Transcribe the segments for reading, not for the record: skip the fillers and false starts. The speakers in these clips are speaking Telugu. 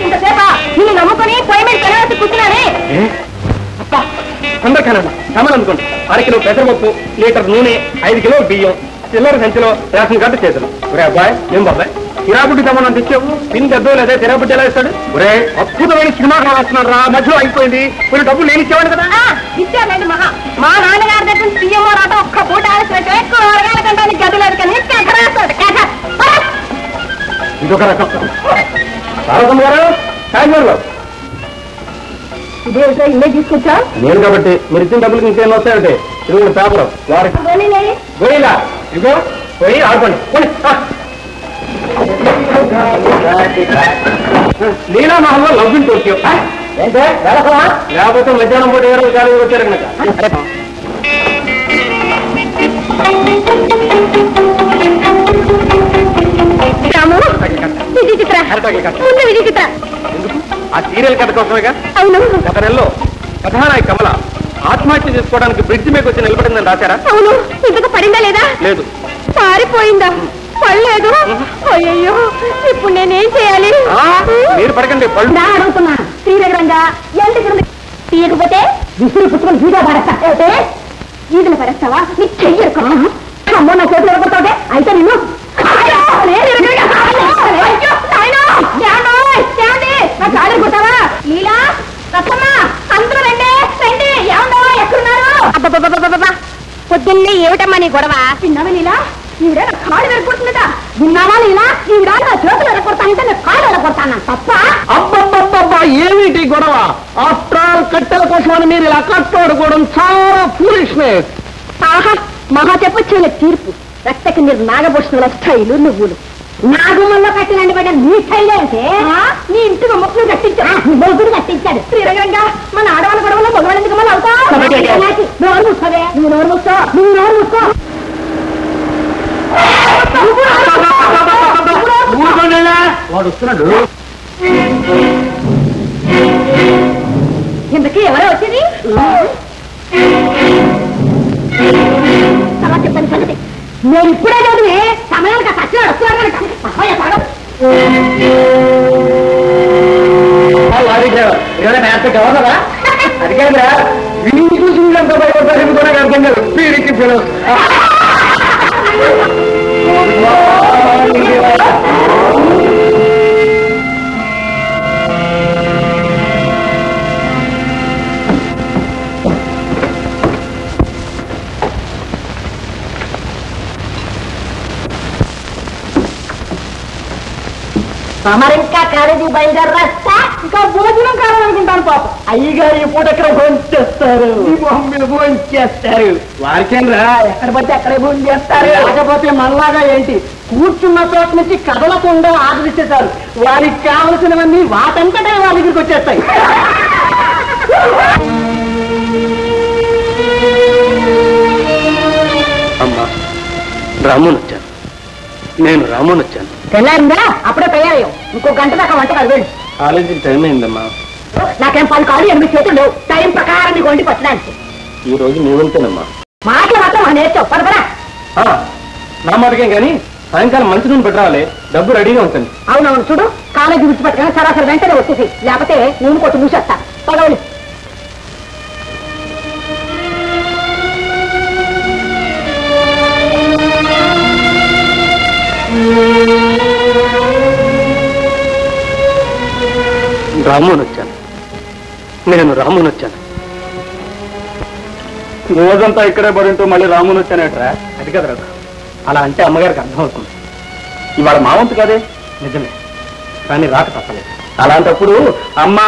ఇంతసేపా నిన్ను నమ్ముకొని పొయ్యి మీద కలవాల్సి కూర్చున్నానే. అందరికన్నా సమానం అనుకోండి. 1 కిలో పెసరపప్పు, లీటర్ నూనె, 5 కిలో బియ్యం, చిల్లర సంచిలో రేషన్ కార్డు చేతులు. ఒరే అబ్బాయి, ఏం బాబాయ్ తిరాబుడ్డి సమానం తెచ్చావు, పిన్ పెద్ద లేదా తిరాబుడ్డి ఎలా ఇస్తాడు? ఒరే అద్భుతమైన సినిమా కావాల్స్తున్నాడు రా, మధ్యలో అయిపోయింది. కొన్ని డబ్బులు నేను ఇచ్చేవాడు కదా. ఇచ్చానండి మహా. మా నాన్నగారి దగ్గర సీఎం రాట ఒక్క పూట ఆలస్యం ఎక్కువ అరగాల కంటే గదిలేదు కానీ ఇదొక రకం. సారథం గారు కాయగూరలో ఇదే ఇల్లే తీసుకొచ్చా నేను కాబట్టి మీరు ఇచ్చిన డబ్బులకి ఇంకేం వస్తాయంటే ఇది కూడా పేపర్ వారికి పోయిలా ఇదిగో పోయి ఆడుకోండి. లీలా మహల్లో లవ్ ఇన్ టోక్యో లేకపోతే మధ్యాహ్నం పూట ఎవరో గాలి వచ్చారు కనుక. ఆ సీరియల్ కథ కోసమేగా. అవును. గత నెలలో కథానాయక కమల ఆత్మహత్య చేసుకోవడానికి బ్రిడ్జ్ మీకు వచ్చి నిలబడిందని రాశారా? అవును. ఇంతకు పడిందా లేదా? లేదు. పారిపోయిందా? పడలేదు. అయ్యో ఇప్పుడు నేనేం చేయాలి? మీరు పడకండి. పళ్ళు అడుగుతున్నా శ్రీరంగా ఎంత తీయకపోతే విసురు పుచ్చుకొని వీడియో పడేస్తా. ఈదులు పడేస్తావా? నీకు చెయ్యరు. అమ్మో నా చేతులు ఎడగొడతావుటే అయితే నిన్ను కొట్టావా? లీలా రత్తమ్మ అందరూ రండి రండి. ఏమన్నా ఎక్కడున్నారు? అబ్బా పొద్దున్నే ఏమిటమ్మా నీ గొడవ? విన్నావా లీలా? ఈవిడ నా కాళ్ళు వెరగొడుతుందట. విన్నావా లీలా? ఈవిడ నా చేతులు వెరగొడతానంటే నా కాళ్ళు వెరగొడతాను తప్ప. అబ్బబ్బబ్బబ్బా ఏమిటి గొడవ? ఆఫ్టర్ ఆల్ కట్టెల కోసమని మీరు ఇలా కట్టోడుకోవడం చాలా ఫూలిష్నెస్. ఆహా మహా చెప్పొచ్చిన తీర్పు. రక్తకి మీరు నాగభూషణుల స్టైలు నువ్వులు నాగమల్లో కట్టినండి పడ్డ నీ స్టైల్ అంటే నీ ఇంటికి మొక్కులు కట్టించాడు. మొగ్గులు కట్టించాడు శ్రీరంగంగా. మన ఆడవాళ్ళ గొడవలో మగవాళ్ళ ఎందుకు మళ్ళీ అవుతావు? నోరు మూసుకోవే. నువ్వు నోరు మూసుకో. నువ్వు నోరు మూసుకో. వాడు వస్తున్నాడు. ఇంతకీ ఎవరో వచ్చింది? తర్వాత చెప్పండి సంగతి. నేను ఇప్పుడే చదివి సమయానికి కచ్చినాడు వస్తున్నాడు. గవర్నరా అది కాదా వీడిని చూసి ఎంత భయపడతారు కూడా అర్థం కాదు. వీడికి మరింకా కాలేజీ బయలుదేరా. ఇంకా భోజనం కావాలనుకుంటాను పాప. అయ్యగారు ఈ పూట ఎక్కడ భోజనం చేస్తారు? ఈ మొహం మీద భోజనం చేస్తారు. వారికేంద్రా ఎక్కడ పడితే అక్కడే భోజనం చేస్తారు. లేకపోతే మనలాగా ఏంటి కూర్చున్న చోట నుంచి కదలకుండా ఆర్డర్ ఇచ్చేసారు. వారికి కావలసినవన్నీ వాటంతటే వాళ్ళ దగ్గరికి వచ్చేస్తాయి. అమ్మా రాముని వచ్చాను. నేను రాముని వచ్చాను. తెల్లారిందా? అప్పుడే తయారయ్యావు. ఇంకో గంట దాకా వంట కాదు. వెళ్ళి కాలేజీకి టైం అయిందమ్మా. నాకేం 10 కాళ్ళు 8 చేతులు లేవు. టైం ప్రకారం నీకు వండి పట్టడానికి. ఈ రోజు నీ వంతేనమ్మా. మాటలు మాత్రం మా నేర్చావు. పదపరా. నా మాటకేం కానీ సాయంకాలం మంచి నూనె పెట్టరావాలి. డబ్బు రెడీగా ఉంటుంది. అవునవును. చూడు కాలేజీ విడిచిపెట్టగానే సరాసరి వెంటనే వచ్చేసి, లేకపోతే నూనె కొట్టి మూసేస్తా. పదవులు రాముని వచ్చాను. నేను రాముని వచ్చాను. రోజంతా ఇక్కడే పడింటూ మళ్ళీ రాముని వచ్చానేట్రా? అది కదా రాదు. అలా అంటే అమ్మగారికి అర్థం అవుతుంది. ఇవాళ మా వంతు కదే నిజమే, కానీ రాక తప్పలేదు. అలాంటప్పుడు అమ్మా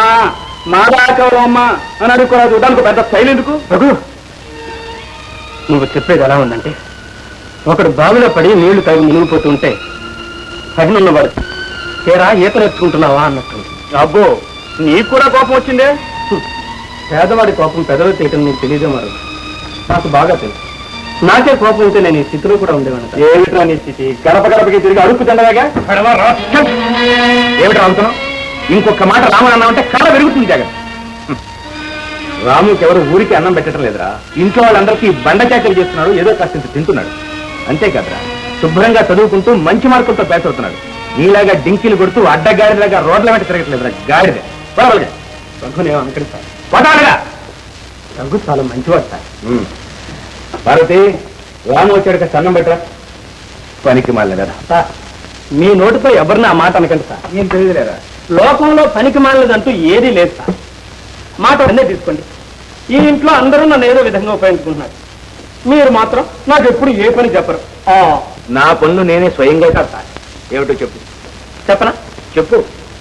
మా దాకవరం అమ్మా అని అడుక్కోరాదు. దానికి పెద్ద స్టైల్ ఎందుకు? రఘు నువ్వు చెప్పేది ఎలా ఉందంటే, ఒకడు బావిలో పడి నీళ్లు తాగి మునిగిపోతుంటే పడినున్నవాడు తీరా ఈత నేర్చుకుంటున్నావా అన్నట్టుంది. అబ్బో నీకు కూడా కోపం వచ్చిందే. పేదవాడి కోపం పెదవి తీయటం నీకు తెలియదే మరి. నాకు బాగా తెలుసు. నాకే కోపం ఉంటే నేను ఈ స్థితిలో కూడా ఉండేవాడు. ఏమిట్రా నీ స్థితి? గడప గడపకి తిరిగి అడుక్కు తిండగా. ఏమిట్రా అంటున్నావు? ఇంకొక మాట రాముని అన్నామంటే కళ పెరుగుతుంది జాగ్రత్త. రాముకి ఎవరు ఊరికి అన్నం పెట్టడం లేదురా. ఇంట్లో వాళ్ళందరికీ బండ చాకరీ చేస్తున్నాడు. ఏదో కాస్త తింటున్నాడు అంతే కదరా. శుభ్రంగా చదువుకుంటూ మంచి మార్కులతో పాస్ అవుతున్నాడు. నీలాగా డింకిలు కొడుతూ అడ్డగాడిలాగా రోడ్ల వెంట తిరగట్లేదు. గాడిద రఘునేమో అనుకండి సార్. వదాలుగా రఘు చాలా మంచివాడు సార్. భారతి రాము వచ్చాడు సన్నం పెట్టరా. పనికి మాలిన కదా సార్. మీ నోటితో ఎవరిని ఆ మాట అనకండి సార్. ఏం తెలియదులేరా. లోకంలో పనికి మాలినదంటూ ఏదీ లేదు సార్. మాట అన్నీ తీసుకోండి. ఈ ఇంట్లో అందరూ నన్ను ఏదో విధంగా ఉపయోగించుకుంటున్నారు. మీరు మాత్రం నాకు ఎప్పుడు ఏ పని చెప్పరు. నా పనులు నేనే స్వయంగా సార్. ఏమిటో చెప్పు. చెప్పనా?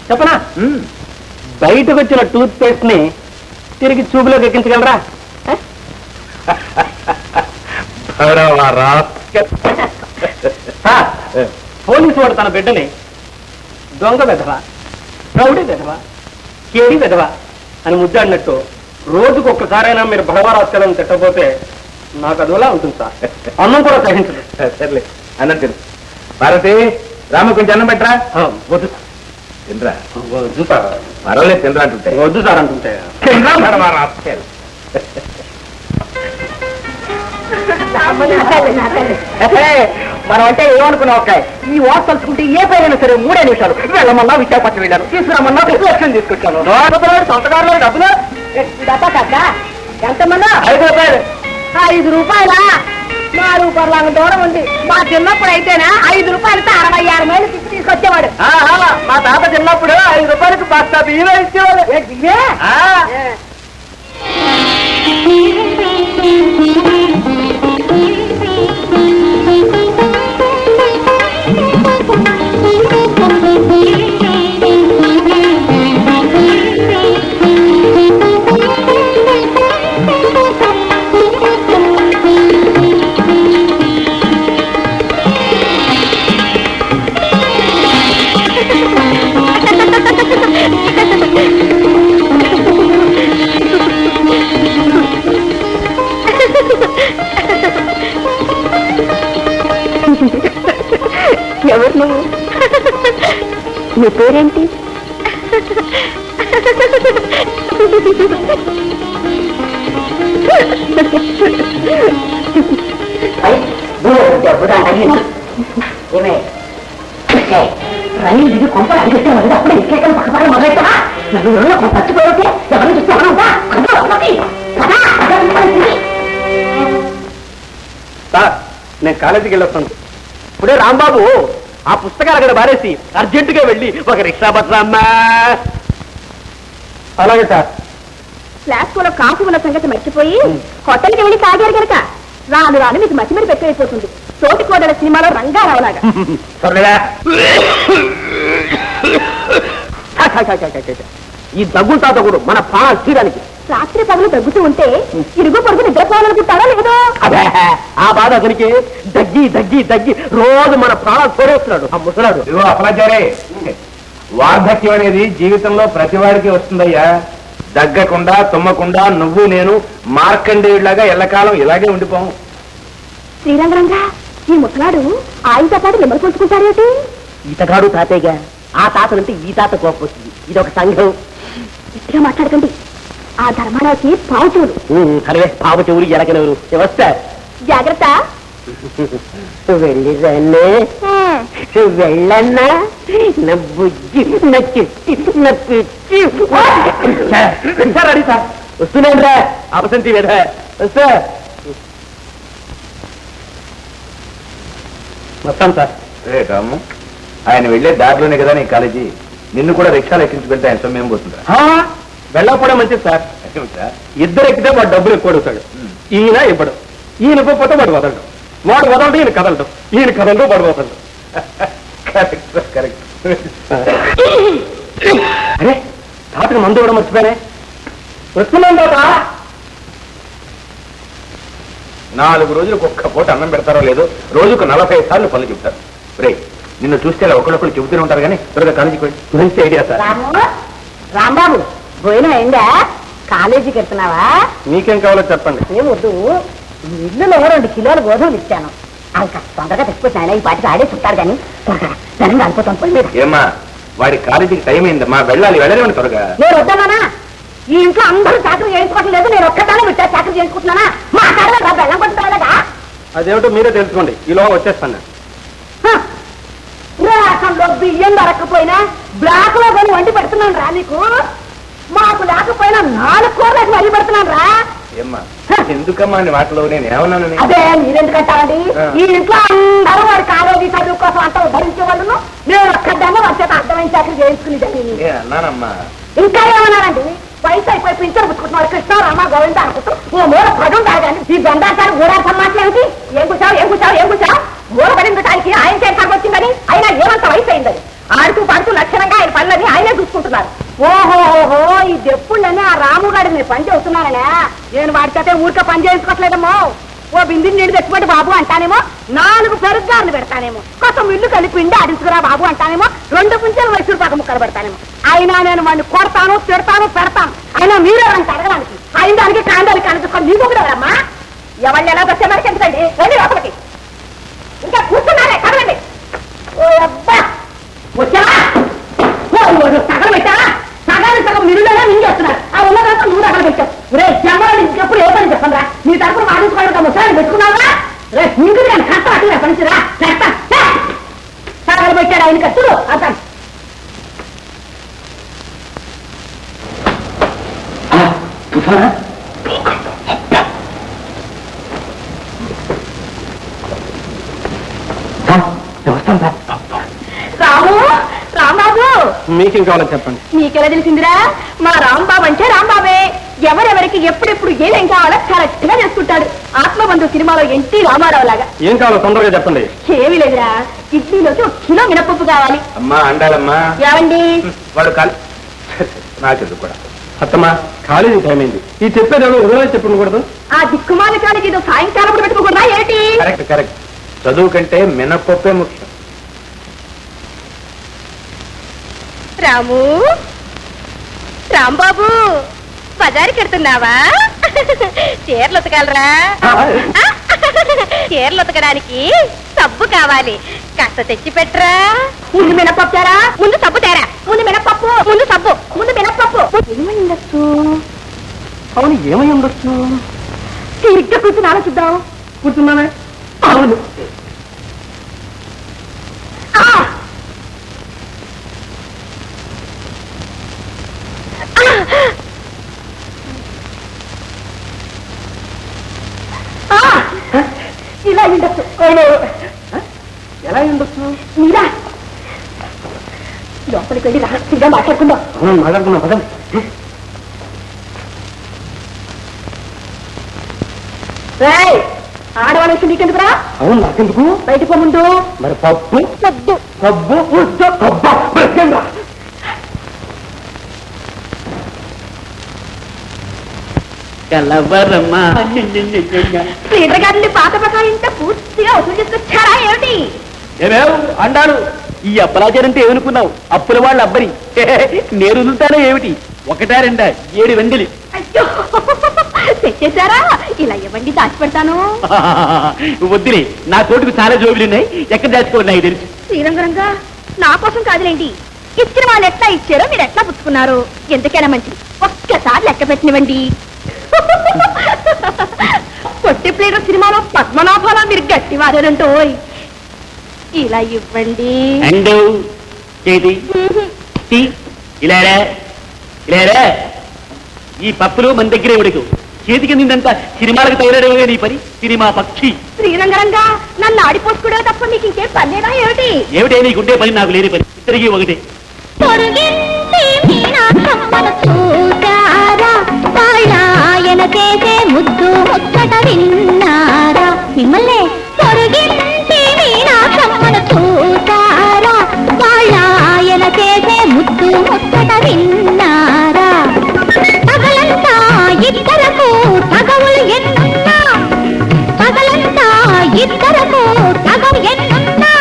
చెప్పనా? బయటకు వచ్చిన టూత్ పేస్ట్ ని తిరిగి చూపులోకి ఎక్కించగలరా? పోలీసు వాడు తన బిడ్డని దొంగ వెధవా, రౌడీ వెధవా, కేడి వెధవా అని ముద్దాడినట్టు రోజుకు ఒక్కసారైనా మీరు భగవరాస్కలను తిట్టకపోతే నాకు అదోలా ఉంటుంది సార్. అన్నం కూడా సహించదు. సర్లే అన్నం తిను. భారతి రామ కొంచెం అన్నం పెట్టరా. వద్దు తినరా. వద్దు సార్. పర్వాలేదు తినరా అంటుంటే. వద్దు సార్ అంటుంటే మనం అంటే ఏమనుకున్నావు అక్క? ఈ వార్త తలుచుకుంటే ఏ పైన సరే 3 నిమిషాలు. వెళ్ళమన్నా విశాఖపట్నం వెళ్ళాను, తీసుకురామన్నా లక్ష్యం తీసుకొచ్చాను. సొంతకారులో డబ్బులు ఎంతమన్నా? 5 రూపాయలు. 5 రూపాయలా? 4 రూపాయల దూరం ఉంది. మా చిన్నప్పుడు అయితేనా 5 రూపాయలతో 66 మైళ్ళు తీసుకొచ్చేవాడు. మా తాత చిన్నప్పుడు 5 రూపాయలకు బస్తా బియ్యం ఇచ్చేవాడు. ఎవరు నువ్వు? నీ పేరేంటి? రైలు దిగి కొంపలు అడిగితే అప్పుడే ఇచ్చేకలు పక్కపక్క మొదలెట్టా. నన్ను చచ్చిపోతే ఎవరిని చూస్తే సార్. నేను కాలేజీకి వెళ్ళొస్తాను. ఇప్పుడే రాంబాబు ఆ పుస్తకాలు అక్కడ బారేసి అర్జెంటుగా వెళ్ళి ఒక రిక్షా పట్టరామ్మా. అలాగే సార్. ఫ్లాస్కోలో కాఫీ ఉన్న సంగతి మర్చిపోయి హోటల్కి వెళ్ళి తాగారు కనుక రాను రాను మీకు మసి మరి పెట్టయిపోతుంది. తోటి కోడల సినిమాలో రంగారావులాగా. ఈ దగ్గు తాతగుడు మన ప్రాణ తీరానికి. రాత్రి పగలు దగ్గుతూ ఉంటే ఇరుగు పొరుగు నిద్రపోవాలనుకుంటారా లేదో? అదే ఆ బాధ అతనికి. దగ్గి దగ్గి దగ్గి రోజు మన ప్రాణాలు తోడేస్తున్నాడు ఆ ముసలాడు. అసలాచారే, వార్ధక్యం అనేది జీవితంలో ప్రతి వాడికి వస్తుందయ్యా. దగ్గకుండా తుమ్మకుండా నువ్వు నేను మార్కండేయుడిలాగా ఎల్లకాలం ఇలాగే ఉండిపోము. శ్రీరంగరంగా ఈ ముసలాడు ఆయనతో పాటు మిమ్మల్ని కొలుచుకుంటాడేంటి? ఈతగాడు తాతయ్యగా. ఆ తాతనంటే ఈ తాత కోపం వస్తుంది. ఇదొక సంఘం. గట్టిగా మాట్లాడకండి. ఆ ధర్మారావుకి పావు చెవులు. అరే పావు చెవులు ఎలకనెవరు వస్తా. జాగ్రత్త. వెళ్ళి రన్నే వెళ్ళన్నా. నా బుజ్జి నా చెట్టి నా పిచ్చి. Ready sir. వస్తున్నాను రా అపసంతి వేద. వస్తా. వస్తాను సార్. రాము ఆయన వెళ్ళే దారిలోనే కదా నీ కాలేజీ. నిన్ను కూడా రిక్షాలు ఎక్కించి పెడితే ఆయన సొమ్మేం పోతుందా? వెళ్ళకపోవడం మంచిది సార్. ఇద్దరు ఎక్కితే వాడు డబ్బులు ఎక్కువ అడుగుతాడు. ఈయన ఇవ్వడు. ఈయన ఇవ్వకపోతే వాడు వదలడు. వాడు వదలడు ఈయన కదలడు. ఈయన కదలడు వాడు వదలడు. అరే తాతకు మందు ఇవ్వడం మర్చిపోయానే. వస్తున్నాం తాత. 4 రోజులకు ఒక్క పూట అన్నం పెడతారో లేదో రోజుకు 45 సార్లు పనులు చెప్తారు. రే నిన్ను చూస్తే ఒకళ్ళొకళ్ళు చెబుతూనే ఉంటారు కానీ త్వరగా కాలేజీకి వెళ్ళి. మంచి ఐడియా సార్. రాంబాబు భోజనం అయిందా? కాలేజీకి వెళ్తున్నావా? మీకేం కావాలో చెప్పండి. ఏమొద్దు, ఇల్లులో 2 కిలోల గోధుమలు ఇచ్చాను. అంక తొందరగా తెచ్చిపోతాను. ఈ పాటికి ఆడే చుట్టారు కానీ త్వరగా ధనంగా అనుకోతాం. పోయి మీద ఏమా వాడి కాలేజీకి టైం అయిందమ్మా. వెళ్ళలేమని త్వరగా. నేను వద్దానా? ఈ ఇంట్లో అందరూ చాకరీ చేయించుకోవటం లేదు. నేను ఒక్కదానే విట్టా చాకరీ చేయించుకుంటున్నానా? మా కాడ బెల్లం కొట్టుకోలేదా? అదేమిటో మీరే తెలుసుకోండి. ఈలో వచ్చేస్తాను. దుకాణంలో బియ్యం దొరక్కపోయినా బ్లాక్ లో కొని వండి పెడుతున్నాను రా నీకు. మాకు లేకపోయినా 4 కూరలకు వండి పెడుతున్నాను రా. ఎందుకమ్మా అని వాటిలో నేను ఏమన్నాను? అదే మీరెందుకంటారండి, ఈ ఇంట్లో అందరూ వాడి కాలేజీ చదువు కోసం అంతా భరించే వాళ్ళను నేను ఒక్కదాన్ని వాడి చేత అర్థమైన చాకరీ చేయించుకునేదాన్ని అన్నానమ్మా. ఇంకా ఏమన్నానండి, వయసు అయిపోయి పింఛను పుచ్చుకుంటున్నారు కృష్ణ రామ గోవింద అనుకుంటూ ఓ మూల పదం కాదండి. ఈ గండాచారం ఊరాల్సిన మాటలేమిటి? ఏం కూర్చావు మూల పడించడానికి ఆయన చేసాకు వచ్చిందని, అయినా ఏమంత వయసు అయిందని ఆడుతూ పాడుతూ లక్షణంగా ఆయన పనులని ఆయనే చూసుకుంటున్నారు. ఓహోహో ఈ దెప్పుళ్ళని ఆ రాముగాడిని నేను పని చేస్తున్నాననే, నేను వాడి చేతే ఊరికే పని చేయించుకోవట్లేదమ్మో. ఓ బిందిని నీళ్ళు తెచ్చిపెట్టి బాబు అంటానేమో, 4 పెరుగ్గారులు పెడతానేమో, కొంచెం ఇల్లు కలిపి పిండి ఆడించుకురా బాబు అంటానేమో, 2 పుంజలు మైసూరు పాక ముక్కలు పెడతానేమో. అయినా నేను వాడిని కొడతాను, తిడతాను, పెడతాను. అయినా మీరెవరంటే అడగడానికి ఆయన దానికి కాందానికి కనిపిస్తాను. మీకు కూడా ఎవరమ్మా? ఎవరిని ఎలా వచ్చే మనకి ఎందుకండి? రండి లోపలికి. ఇంకా కూర్చున్నారే కదలండి. ఓ అబ్బా వచ్చావా? సగం పెట్టావా? సగం మిరులోనే మింగేస్తున్నారు. ఆ ఉన్న దాంట్లో 100 రకాలు పెట్టావు. రే జమ్మని ఇంకెప్పుడు ఏ పని చెప్పండి రా. నీ తరపున వాదించుకోవడం ముసలాన్ని పెట్టుకున్నావా? రే ఇంటికి నేను కష్టం అట్లా పనిచిరా చేస్తా. సగలు పెట్టాడు ఆయన కట్టుడు అతను. రాము రాంబాబు మీకేం కావాలని చెప్పండి. నీకెలా తెలిసిందిరా? మా రాంబాబు అంటే రాంబాబే. ఎవరెవరికి ఎప్పుడెప్పుడు ఏమేం కావాలో కరెక్ట్ గా చేసుకుంటాడు. ఆత్మబంధు సినిమాలో ఎన్టీ రామారావు లాగా. ఏం కావాలో తొందరగా చెప్పండి. ఏమీ లేదురా, ఇడ్లీలోకి 1 కిలో మినపప్పు కావాలి. అమ్మా అండాలమ్మా. ఏమండి వాడు నాకెందుకు కూడా అత్తమ్మా, కాలేజీ టైం అయింది. ఈ చెప్పేది ఉదయం చెప్పకూడదు. ఆ దిక్కుమాల కాలేజీ ఏదో సాయంకాలం పెట్టుకోకూడదా ఏంటి? కరెక్ట్. చదువు కంటే మినపప్పే ముఖ్యం. రాము రాంబాబు బజారుకి వెళ్తున్నావా? చీరలు ఉతకాలరా? చీరలు ఉతకడానికి సబ్బు కావాలి, కాస్త తెచ్చి పెట్టరా. ముందు మినపప్పు తేరా, ముందు సబ్బు తేరా. ముందు మినపప్పు, ముందు సబ్బు, ముందు మినపప్పు. ఏమై ఉండొచ్చు? అవును ఏమై ఉండొచ్చు? తీరిగ్గా కూర్చుని ఆలోచిద్దాం. కూర్చున్నానే. అవును ఇలా ఉండొచ్చు. ఎలా ఉండొచ్చు? మీరా లోపలికి వెళ్ళి రహస్యంగా మాట్లాడుకుందాం. మాట్లాడుకున్నా పదం. ఆడవాళ్ళ విషయం నీకెందుకురా? అవును నాకెందుకు? బయటకు ముందు మరి పప్పు సబ్బు సబ్బు కలవరమ్మా. శ్రీధర్ గారిని పాత బకాయింటే పూర్తిగా వసూలు చేసుకొచ్చారా ఏమిటి? ఏమేవ్ అండాను. ఈ అప్పలాచారంటే ఏమనుకున్నావు? అప్పుల వాళ్ళు అబ్బరి నేను వదులుతానో ఏమిటి? 1 2 7 వెండిలి. అయ్యో తెచ్చేశారా? ఇలా ఇవ్వండి, దాచి పెడతాను. వద్దులే, నా తోటికి చాలా జోబులున్నాయి, ఎక్కడ దాచుకోవాలి తెలుసు. శ్రీరంగరంగా నా కోసం కాదులేండి, ఇచ్చిన వాళ్ళు ఎట్లా ఇచ్చారో మీరు ఎట్లా పుచ్చుకున్నారు ఎందుకైనా మంచిది. ఒక్కసారి లెక్క పెట్టినవ్వండి. పొట్టి ప్లేట సినిమాలో పద్మనాభాలా మీరు గట్టి వారేనంటో. ఇలా ఇవ్వండి. ఈ పప్పులు మన దగ్గరే ఉడకు. చేతికి నిందంతా సినిమాలకు తయారడే నీ పని. సినిమా పక్షి. శ్రీరంగరంగా నన్ను ఆడిపోసుకునే తప్ప మీకు ఇంకేం పనిలేదా ఏమిటి? ఏమిటే నీకుంటే పని, నాకు లేని పని. ఇద్దరికి ఒకటే. ముద్దు ముచ్చట విన్నారా? మిమ్మల్ని పొరుగింటి మీనాకమ్మను చూసారా? వాళ్ళ ఆయన చేసే ముద్దు ముచ్చట విన్నారా? పగలంతా ఇద్దరకు తగవులు ఎన్నున్నా, పగలంతా ఇద్దరకు తగవు ఎన్నున్నా,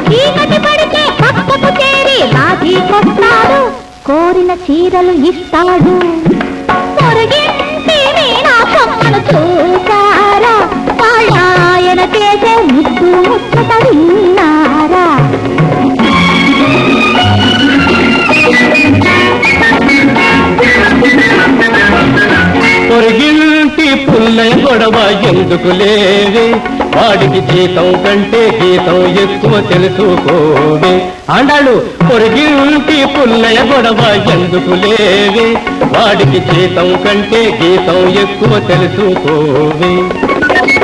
చీకటి పడితే పక్కకు చేరి రాజీ కొట్టాడు, కోరిన చీరలు ఇస్తాడు. పొరుగింటి మీనాకమ్మను చూసారా? వాళ్ళ ఆయన చేసే ముద్దు ముచ్చట విన్నారా? పొరుగింటి పుల్లయ్య గొడవ ఎందుకు లేవే, వాడికి జీతం కంటే గీతం ఎక్కువ తెలుసుకోవే. ఆండాళ్ళు పొరుగింటి పుల్లయ్య గొడవ ఎందుకు లేవే, వాడికి జీతం కంటే గీతం ఎక్కువ తెలుసుకోవే.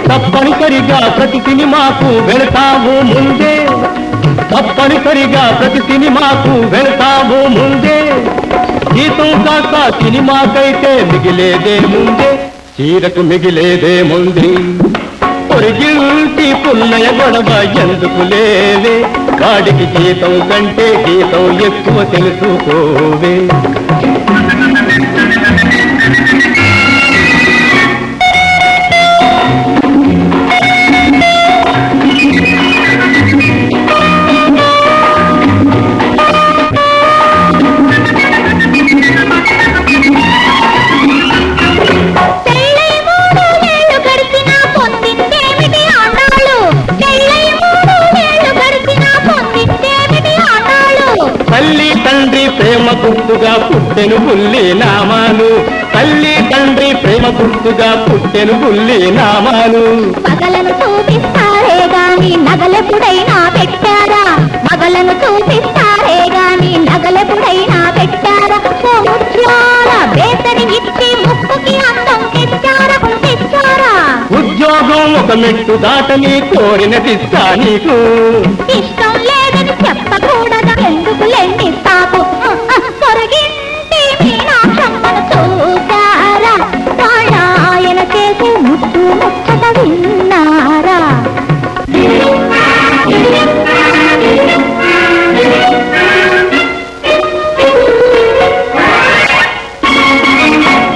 తప్పనిసరిగా ప్రతి సినిమాకు వెళతావు ముందే, తప్పనిసరిగా ప్రతి సినిమాకు వెళతావు ముందే. గీతం కాక సినిమాకైతే మిగిలేదే ముందే, చీరకు మిగిలేదే ముందే. పొరిగింటి పుల్లయ్య గొడవ ఎందుకు లేవే, వాడికి జీతం కంటే గీతం ఎక్కువ తెలుసుకోవే. తల్లి తండ్రి ప్రేమ గుర్తుగా పుట్టెను బుల్లి నామాలు, తల్లి తండ్రి ప్రేమ గుర్తుగా పుట్టెను బుల్లి నామాలు. పగలను చూపిస్తారే గాని నగలెప్పుడైనా పెట్టారా, మగలను చూపిస్తారే గాని నగలెప్పుడైనా పెట్టారా. ముత్యాల బేతని ఇచ్చి ముక్కుకి అందం తెచ్చారా తెచ్చారా. ఉద్యోగం ఒక మెట్టు దాటని కోరినదిస్తా నీకు, ఇష్టం లేదని చెప్పకూడదు ఎందుకు లేండి తాపు. పొరగింటి మీనాక్షమ్మను చూసారా, వాళ్ళ ఆయన చేసే ముద్దు ముచ్చట విన్నారా.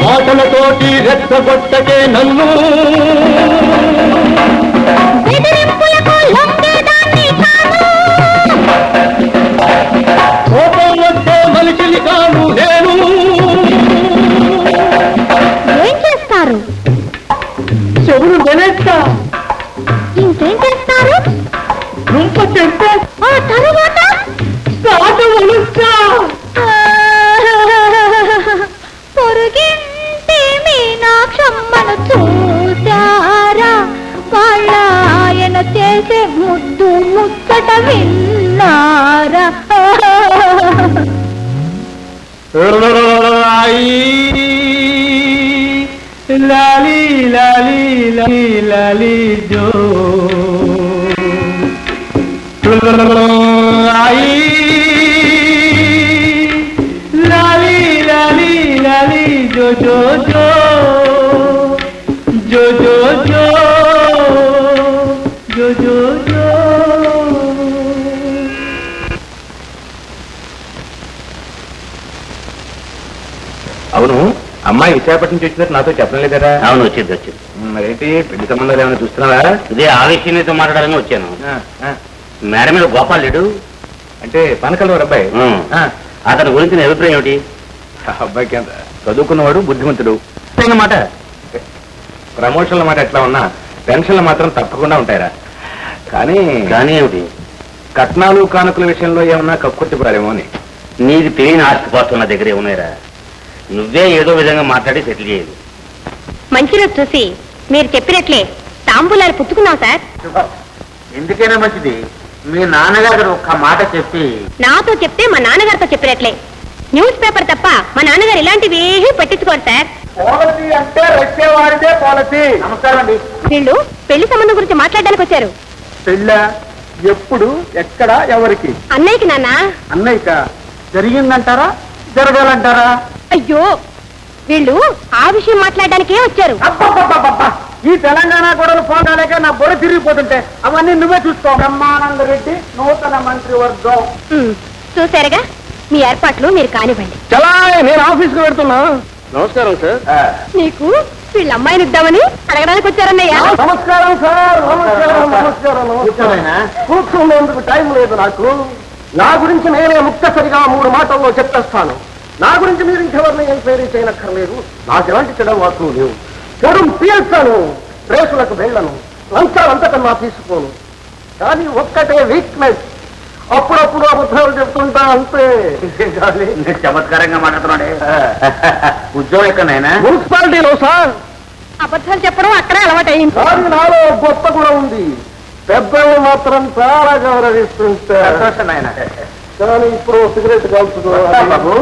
మాటలతోటి రెచ్చగొట్టకే నన్ను, బెదిరింపులకు లొంగేదాన్ని కాను, కోపం వస్తే మనిషిని కాను నేను. ఏం చేస్తారు? చెవులు వెనెత్తా, ఇంకేం చేస్తారు? రుంప చెప్తే ఆ తరువాత కాట వలుస్తా. పొరుగింటి మీనాక్షమ్మను చూసారా, వాళ్ళ ఆయన చేసే ముద్దు ముచ్చట విన్నారా. లాలి లాలి లాలి లాలి జో आई लाली लाली लाली जो जो जो जो जो जो जो जो जो అవును అమ్మాయి విశాఖపట్నం నుంచి వచ్చినట్టు నాతో చెప్పడం లేదరా? అవును, వచ్చింది వచ్చింది. మరేంటి పెళ్లి సంబంధాలు ఏమైనా చూస్తున్నావా? ఇదే ఆవేశంతో మాట్లాడాలని వచ్చాను. మేడం మీద గోపాల్ లేడు అంటే పనకలవారు అబ్బాయి. అతని గురించి నీ అభిప్రాయం ఏమిటి? అబ్బాయికి అంత చదువుకున్నవాడు, బుద్ధిమంతుడు మాట. ప్రమోషన్ల మాట ఎట్లా ఉన్నా పెన్షన్లు మాత్రం తప్పకుండా ఉంటాయిరా. కానీ కానీ ఏమిటి? కట్నాలు కానుకల విషయంలో ఏమన్నా కక్కుర్తిపారేమో అని. నీకు తెలియని ఆస్తిపాస్తున్న దగ్గరే ఉన్నాయిరా. నువ్వే ఏదో విధంగా మాట్లాడి సెటిల్ చేయాలి. మంచి రోజు చూసి మీరు చెప్పినట్లే తాంబూలాలు పుచ్చుకున్నాం సార్. ఎందుకైనా మంచిది మీ నాన్నగారు ఒక్క మాట చెప్పి. నాతో చెప్తే మా నాన్నగారితో చెప్పినట్లే. న్యూస్ పేపర్ తప్ప మా నాన్నగారు ఇలాంటివి ఏమీ పట్టించుకోరు సార్. పాలసీ అంటే వచ్చేవాడిదే పాలసీ. నమస్కారం అండి. వీళ్ళు పెళ్లి సంబంధం గురించి మాట్లాడడానికి వచ్చారు. పెళ్ళ ఎప్పుడు, ఎక్కడ, ఎవరికి? అన్నయ్యకి నాన్న. అన్నయ్యక జరిగిందంటారా, జరగాలంటారా? అయ్యో, వీళ్ళు ఆ విషయం మాట్లాడడానికే వచ్చారు. ఈ తెలంగాణ గొడవలు ఫోన్ కాలేక నా బొర తిరిగిపోతుంటే అవన్నీ నువ్వే చూసుకో. బ్రహ్మానంద రెడ్డి నూతన మంత్రివర్గం. చూసారుగా, మీ ఏర్పాట్లు మీరు కానివ్వండి. చలా, నేను ఆఫీస్కి పెడుతున్నా. నమస్కారం సార్. నీకు వీళ్ళ అమ్మాయిని ఇద్దామని అడగడానికి వచ్చారన్నయ్య. నమస్కారం సార్. కూర్చునేందుకు టైం లేదు నాకు. నా గురించి నేనే ముక్తసరిగా 3 మాటల్లో చెప్పేస్తాను. నా గురించి మీరు ఇంకెవరిని ఎంక్వైరీ చేయనక్కర్లేదు. నాకు ఎలాంటి చెడవాసులు లేవు. చెడు పీల్చను, రేసులకు వెళ్ళను, లంచాలంతకన్నా తీసుకోను. కానీ ఒక్కటే వీక్నెస్, అప్పుడప్పుడు అబద్ధాలు చెప్తుంటా అంతే. చమత్కారంగా మాట్లాడుతున్నాడే. ఉద్యోగం ఎక్కడైనా? మున్సిపాలిటీలో సార్. అబద్ధాలు చెప్పడం అక్కడే అలవాటైంది. కానీ నాలో గొప్ప కూడా ఉంది. పెద్దలు మాత్రం చాలా గౌరవిస్తుంటారు. కానీ ఇప్పుడు సిగరెట్ కాల్చుకో బాబు.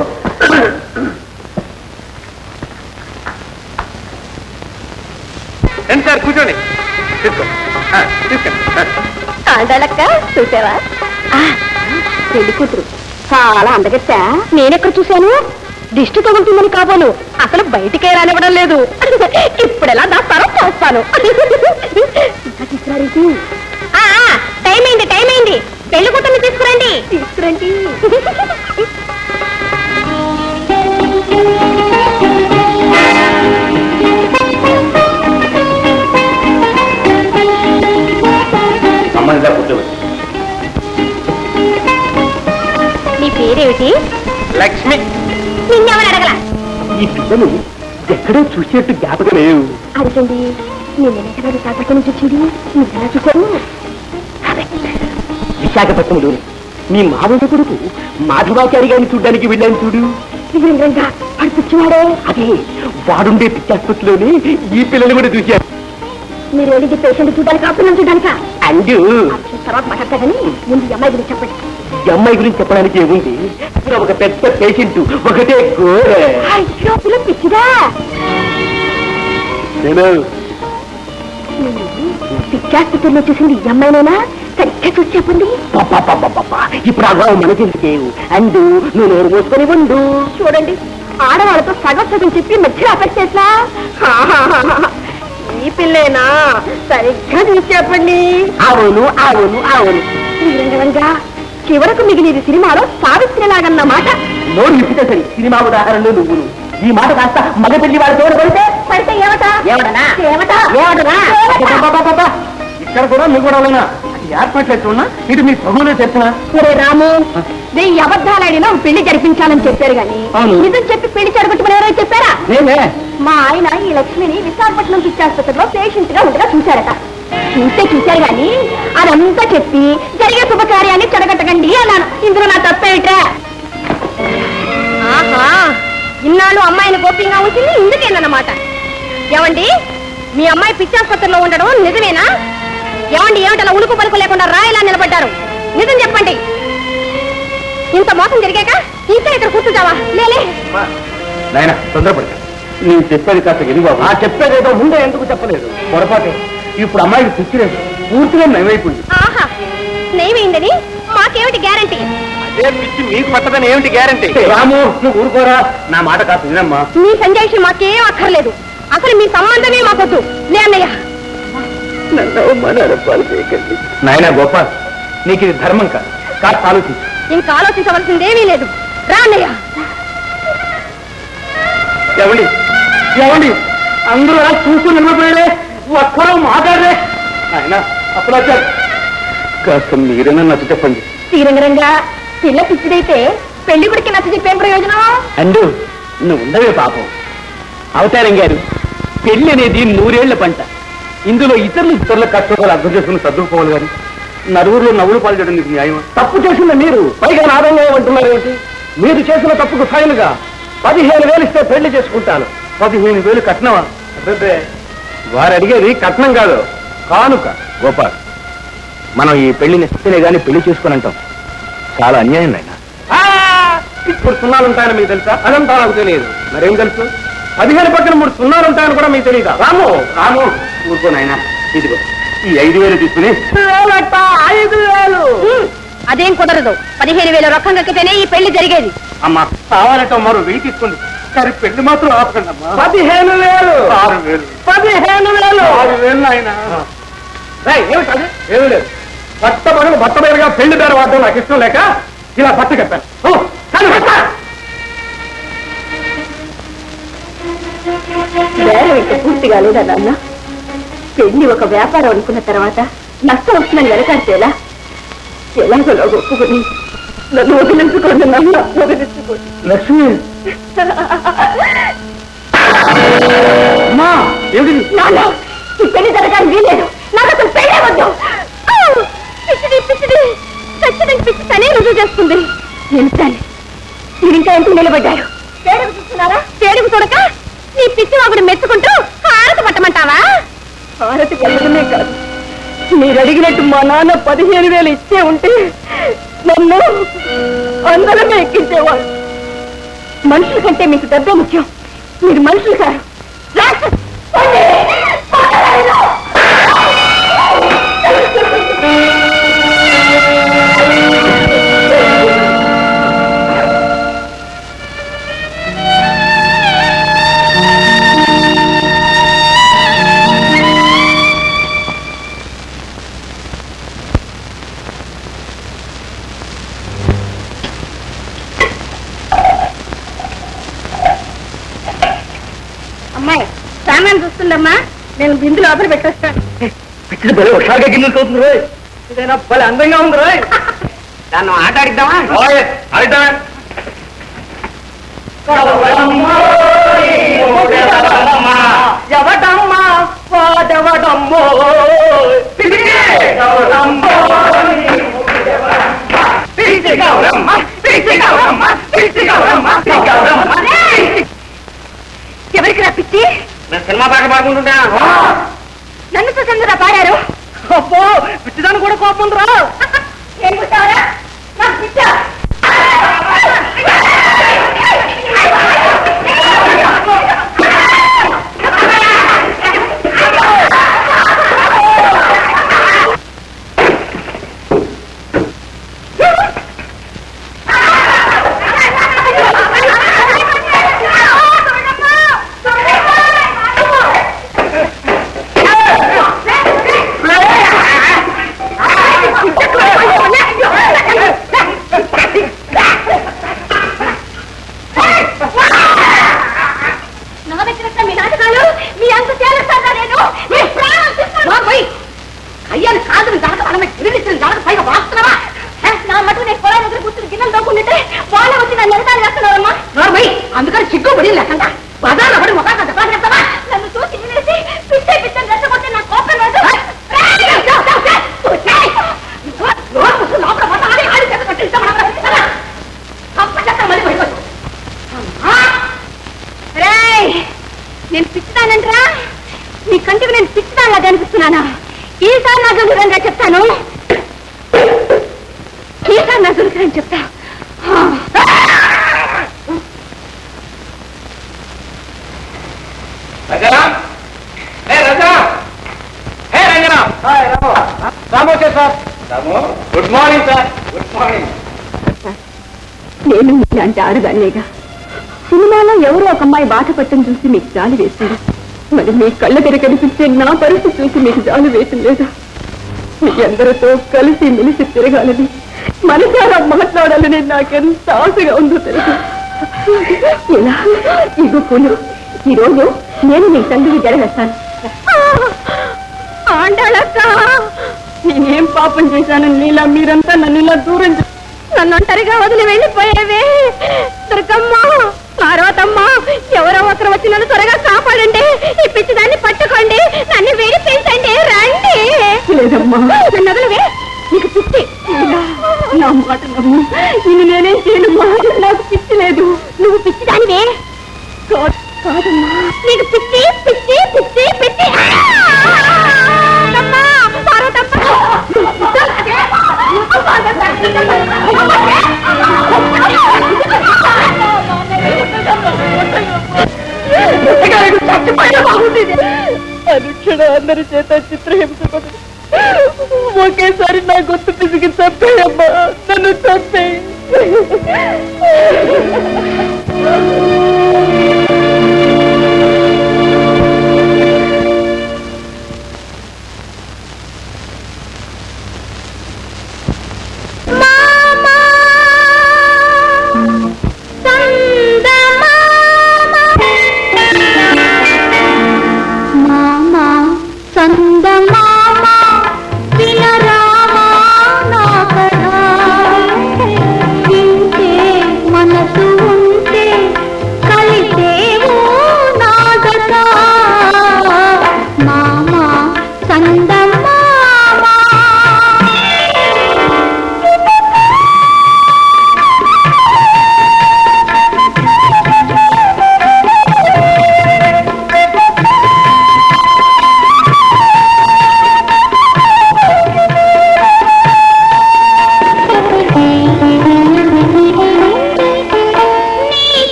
ఎంత సార్ కూర్చోండి. ఆండాలక్క చూసావా? పెళ్లి కూతురు చాలా అందగట్టా. నేనెక్కడ చూశాను? దిష్టి తగులుతుందని కాబోలు అసలు బయటికే రానివ్వడం లేదు. ఇప్పుడు ఎలా దాస్తారో చూస్తాను. టైం అయింది. పెళ్లి కూతుర్ని తీసుకురండి. నీ పేరేమిటి? లక్ష్మి. నిన్నెవరు అడగల? ఈ పిల్లలు ఎక్కడో చూసేట్టు జ్ఞాపకం లేవు. అడగండి. నిన్న విశాఖపట్నం నుంచి వచ్చింది. నిన్న చూశారు. విశాఖపట్నంలో మీ మామూలు కొడుకు మాధవాచారి గారిని చూడ్డానికి వెళ్ళాను చూడు. అడిపించేవాడే. అదే వాడుండే పిచ్చాసుపత్రిలోనే ఈ పిల్లలు కూడా చూశారు. మీరు వెళ్ళి పేషెంట్ చూడడానికి ఆపణం చూడడానిక? అండ్ తర్వాత మాట్లాడతానని ముందు ఈ అమ్మాయి గురించి చెప్పండి. ఈ అమ్మాయి గురించి చెప్పడానికి ఏముంది? ఒక పెద్ద పేషెంట్, ఒకటే గోరే. పిచ్చిదా? పిచ్చాసుపత్రిలో చూసింది ఈ అమ్మాయినైనా? సరిగ్గా చూసి చెప్పండి. ఇప్పుడు అలా మనకెందుకేవు? అండ్ నువ్వు నోరు మూసుకొని ఉండు. చూడండి, ఆడవాళ్ళతో సగం చెప్పి మధ్య అపరిచేట్లా? ఈ పిల్లేనా? సరిగ్గా చూసి చెప్పండి. అవును. శ్రీరంగంగా చివరకు మిగిలిన సినిమాలో సావిత్రిలాగన్న మాట. నోరు ఇప్పితే సరి. సినిమా ఉదాహరణలో నువ్వు ఈ మాట కాస్త మగ పెళ్లి వాడు తోడు పడితే ఏమటా? ఇక్కడ కూడా నువ్వు కూడా ఏర్పట్లేదు ఉన్నా. ఇటు మీ ప్రభువులో చెప్పినా. ఒరే రాము, ఈ అబద్ధాలాడినా పెళ్లి జరిపించాలని చెప్పారు గాని నిజం చెప్పి పెళ్లి జరగొట్టుకుని ఎవరో చెప్పారా? నేనే. మా ఆయన ఈ లక్ష్మిని విశాఖపట్నం పిచ్చాసుపత్రిలో పేషెంట్ గా ఉండగా చూశారట. చూశారు గాని అదంతా చెప్పి జరిగే శుభకార్యాన్ని చెడగట్టకండి అన్నాను. ఇందులో నా తప్పేమిట్రా? ఆహా, ఇన్నాళ్ళు అమ్మాయిని గోప్యంగా ఉంటుంది ఇందుకేనన్నమాట. ఏమండి, మీ అమ్మాయి పిచ్చాసుపత్రిలో ఉండడం నిజమేనా? ఏమిటలా ఉలుకు పలుకు లేకుండా రాయలా నిలబడ్డారు? నిజం చెప్పండి. ఇంత మోసం జరిగాక ఇంకా ఇక్కడ కూర్చుంటావా? లేలే నాయన, తొందరపడి నేను చెప్పేది కాస్త ఎన్ని బాబు. ఆ చెప్పేదేదో ముందే ఎందుకు చెప్పలేదు? పొరపాటే. ఇప్పుడు అమ్మాయికి పిచ్చిలేదు, పూర్తిగా నయమైపోయింది. ఆహా, నయమైందని మాకేమిటి గ్యారంటీ? అదే పిచ్చి మీకు పట్టదని ఏమిటి గ్యారంటీ? రాము, నువ్వు ఊరుకోరా. నా మాట కాస్త వినమ్మా. మీ సంజాయిషి మాకేం అక్కర్లేదు. అసలు మీ సంబంధమే మాకొద్దు. లే అన్నయ్య. నాయన గోపాల్, నీకు ఇది ధర్మం కాదు. కాస్త ఆలోచించు. ఇంకా ఆలోచించవలసిందేమీ లేదు. రా అన్నయ్య. ఏమండి అందరూ అలా చూస్తూ నిలబడిపోయాడే, ఒక్కరూ మాట్లాడలే. ఆయన అప్పుడు వచ్చారు. కాస్త మీరైనా నచ్చ చెప్పండి. శ్రీరంగరంగా పిల్ల పిచ్చిదైతే పెళ్లి కొడుకు నచ్చ చెప్పేం ప్రయోజనం? అండు నువ్వు ఉండవే పాపం. అవతారం గారు, పెళ్లి అనేది 100 ఏళ్ల పంట. ఇందులో ఇతరుల కష్టకాలు అర్థం చేసుకుని సర్దుకుపోవాలి కానీ నలుగురిలో నవ్వులు పాల్చడం నీకు న్యాయం? తప్పు చేసిన మీరు పైగా నాదంగా ఏమంటున్నారు ఏమిటి? మీరు చేసిన తప్పుకు ఫైన్గా 15,000 ఇస్తే పెళ్లి చేసుకుంటాను. 15,000 కట్నమా? అదే వారు అడిగేది కట్నం కాదు, కానుక. గోపాల్, మనం ఈ పెళ్లిని ఇస్తేనే గానీ పెళ్లి చేసుకుని అంటాం. చాలా అన్యాయం నాయన. ఇప్పుడు సున్నాలు ఉంటాయని మీకు తెలుసా? అదంతా నాకు తెలియదు. మరేం తెలుసు? 15 పక్కన 3 సున్నాలు ఉంటాయని కూడా మీకు తెలియదా? రాము ఊరుకో నాయన. ఇదిగో ఈ 5,000 తీసుకుని. 5,000 అదేం కుదరదు. 15,000 రొక్కం కక్కితేనే ఈ పెళ్లి జరిగేది. అమ్మా, కావాలంటే మరో 1000 తీసుకోండి. సరే పెళ్లి మాత్రం ఆపకండి అమ్మా. 15,000. 6,000. 15,000. 6,000 నాయన. ఏమిటది? ఏమీ లేదు. బట్టబయలుగా పెళ్లి దారి వాడడం నాకు ఇష్టం లేక ఇలా పట్టు చెప్పాను. పూర్తి కాలేదా నాన్న? పెళ్లి ఒక వ్యాపారం అనుకున్న తర్వాత నష్టం వస్తుందని వెనకాడితేలా? ఎలాగోలా ఒప్పుకుని నన్ను వదిలించుకోండి నాన్న, వదిలించుకోండి. లక్ష్మి, నాన్న, ఈ పెళ్లి జరగాలి వీలేదు. నాకు అసలు పెళ్ళే వద్దు. పిచ్చిడి ఖచ్చితంగా పిచ్చి తనే రుజువు చేస్తుంది. ఏమిటాలి మీరు ఇంకా ఎంత నిలబడ్డారు? పేడుకు చూస్తున్నారా? పేడుకు చూడక నీ పిచ్చి ఒకడు మెచ్చుకుంటూ హారతి పట్టమంటావా? హారతి పట్టడమే కాదు, మీరు అడిగినట్టు మా నాన్న 15,000 ఇచ్చే ఉంటే నన్ను అందరమే ఎక్కించేవాడు. మనుషుల కంటే మీకు డబ్బే ముఖ్యం. మీరు మనుషులు కాదు. అమ్మాయి సామాన్ చూస్తుందమ్మా, నేను బిందు లోపల పెట్టేస్తాను. పిచ్చి భలే హుషారుగా గిన్నెలు అవుతుంది రోయ్. ఇదైనా భలే అందంగా ఉంది రోయ్. దాన్ని ఆట ఆడిద్దామా? ఆడిద్దామా? ఎవడమ్మా వాడెవడమ్మో ఎవరికి రా పిచ్చి? సినిమా పాట పాడుకుంటుంటా. నన్ను చూసందురా పాడారు. అబ్బో పిచ్చిదాన్ని కూడా కోపం రా. ఏం కూర్చోవరా? నాకు పిచ్చా. అయ్యాను కాదు జనక మనమే తిరిగిచ్చిన జనక పైగా వాస్తున్నావా? నా మటు నేను పొలం దగ్గర కూర్చుని గిన్నెలు దోకుంటే వాళ్ళే వచ్చి నన్ను ఎగతాళి చేస్తున్నారమ్మా. నోర్మై అందుకని సిగ్గుపడి లేకుండా బజార్లో పడి మొక్క చెప్పాలి చెప్తావా? నన్ను చూసి వినేసి పిచ్చే పిచ్చని రెచ్చగొట్టి నా కోపం లేదు. లోపల మొత్తం ఆడి ఆడి చెత్త కొట్టి మళ్ళీ పడిపోతుంది. నేను పిచ్చిదానంటరా? నీ కంటికి నేను పిచ్చిదానిలా కనిపిస్తున్నానా? ఈసారి నా దొరికరంగా చెప్తాను. ఈసారి నా దొరికరని చెప్తా. Good morning sir. Good morning. నేను ఇలాంటి ఆడదాన్నేగా. సినిమాలో ఎవరో ఒక అమ్మాయి బాధపడటం చూసి మీకు జాలి వేసింది. మరి మీ కళ్ళ దగ్గర కనిపించే నా పరిస్థితి చూసి మీకు జాలి వేసింది లేదా? మీ అందరితో కలిసి మెలిసి తిరగాలని మనసారా మాట్లాడాలని నాకెంత ఆశగా ఉందో తెలుసు. ఇలా ఇగో పూలు, ఈరోజు నేను మీ తండ్రికి జరగేస్తాను. ఆండాళక్క, నేనేం పాపం చేశాను నీలా మీరంతా నన్ను ఇలా దూరం నన్ను ఒంటరిగా వదిలి వెళ్ళిపోయేవే. దుర్గమ్మ, పార్వతమ్మ, ఎవరో ఒకరు వచ్చి నన్ను త్వరగా కాపాడండి. ఈ పిచ్చిదాన్ని పట్టుకోండి, నన్ను విడిపించండి, రండి. లేదమ్మా నన్ను వదిలివే, నీకు పిచ్చి. నా మాట నమ్ము, నిన్ను నేనేం చేయనమ్మా. నాకు పిచ్చి లేదు. నువ్వు పిచ్చిదానివే కాదమ్మా. నీకు పిచ్చి పిచ్చి పిచ్చి పిచ్చి. అనుక్షణ అందరి చేత చిత్రహింసపడు ఒకేసారి నా గొంతు పిసికి చంపేయమ్మా, నన్ను చంపేయి.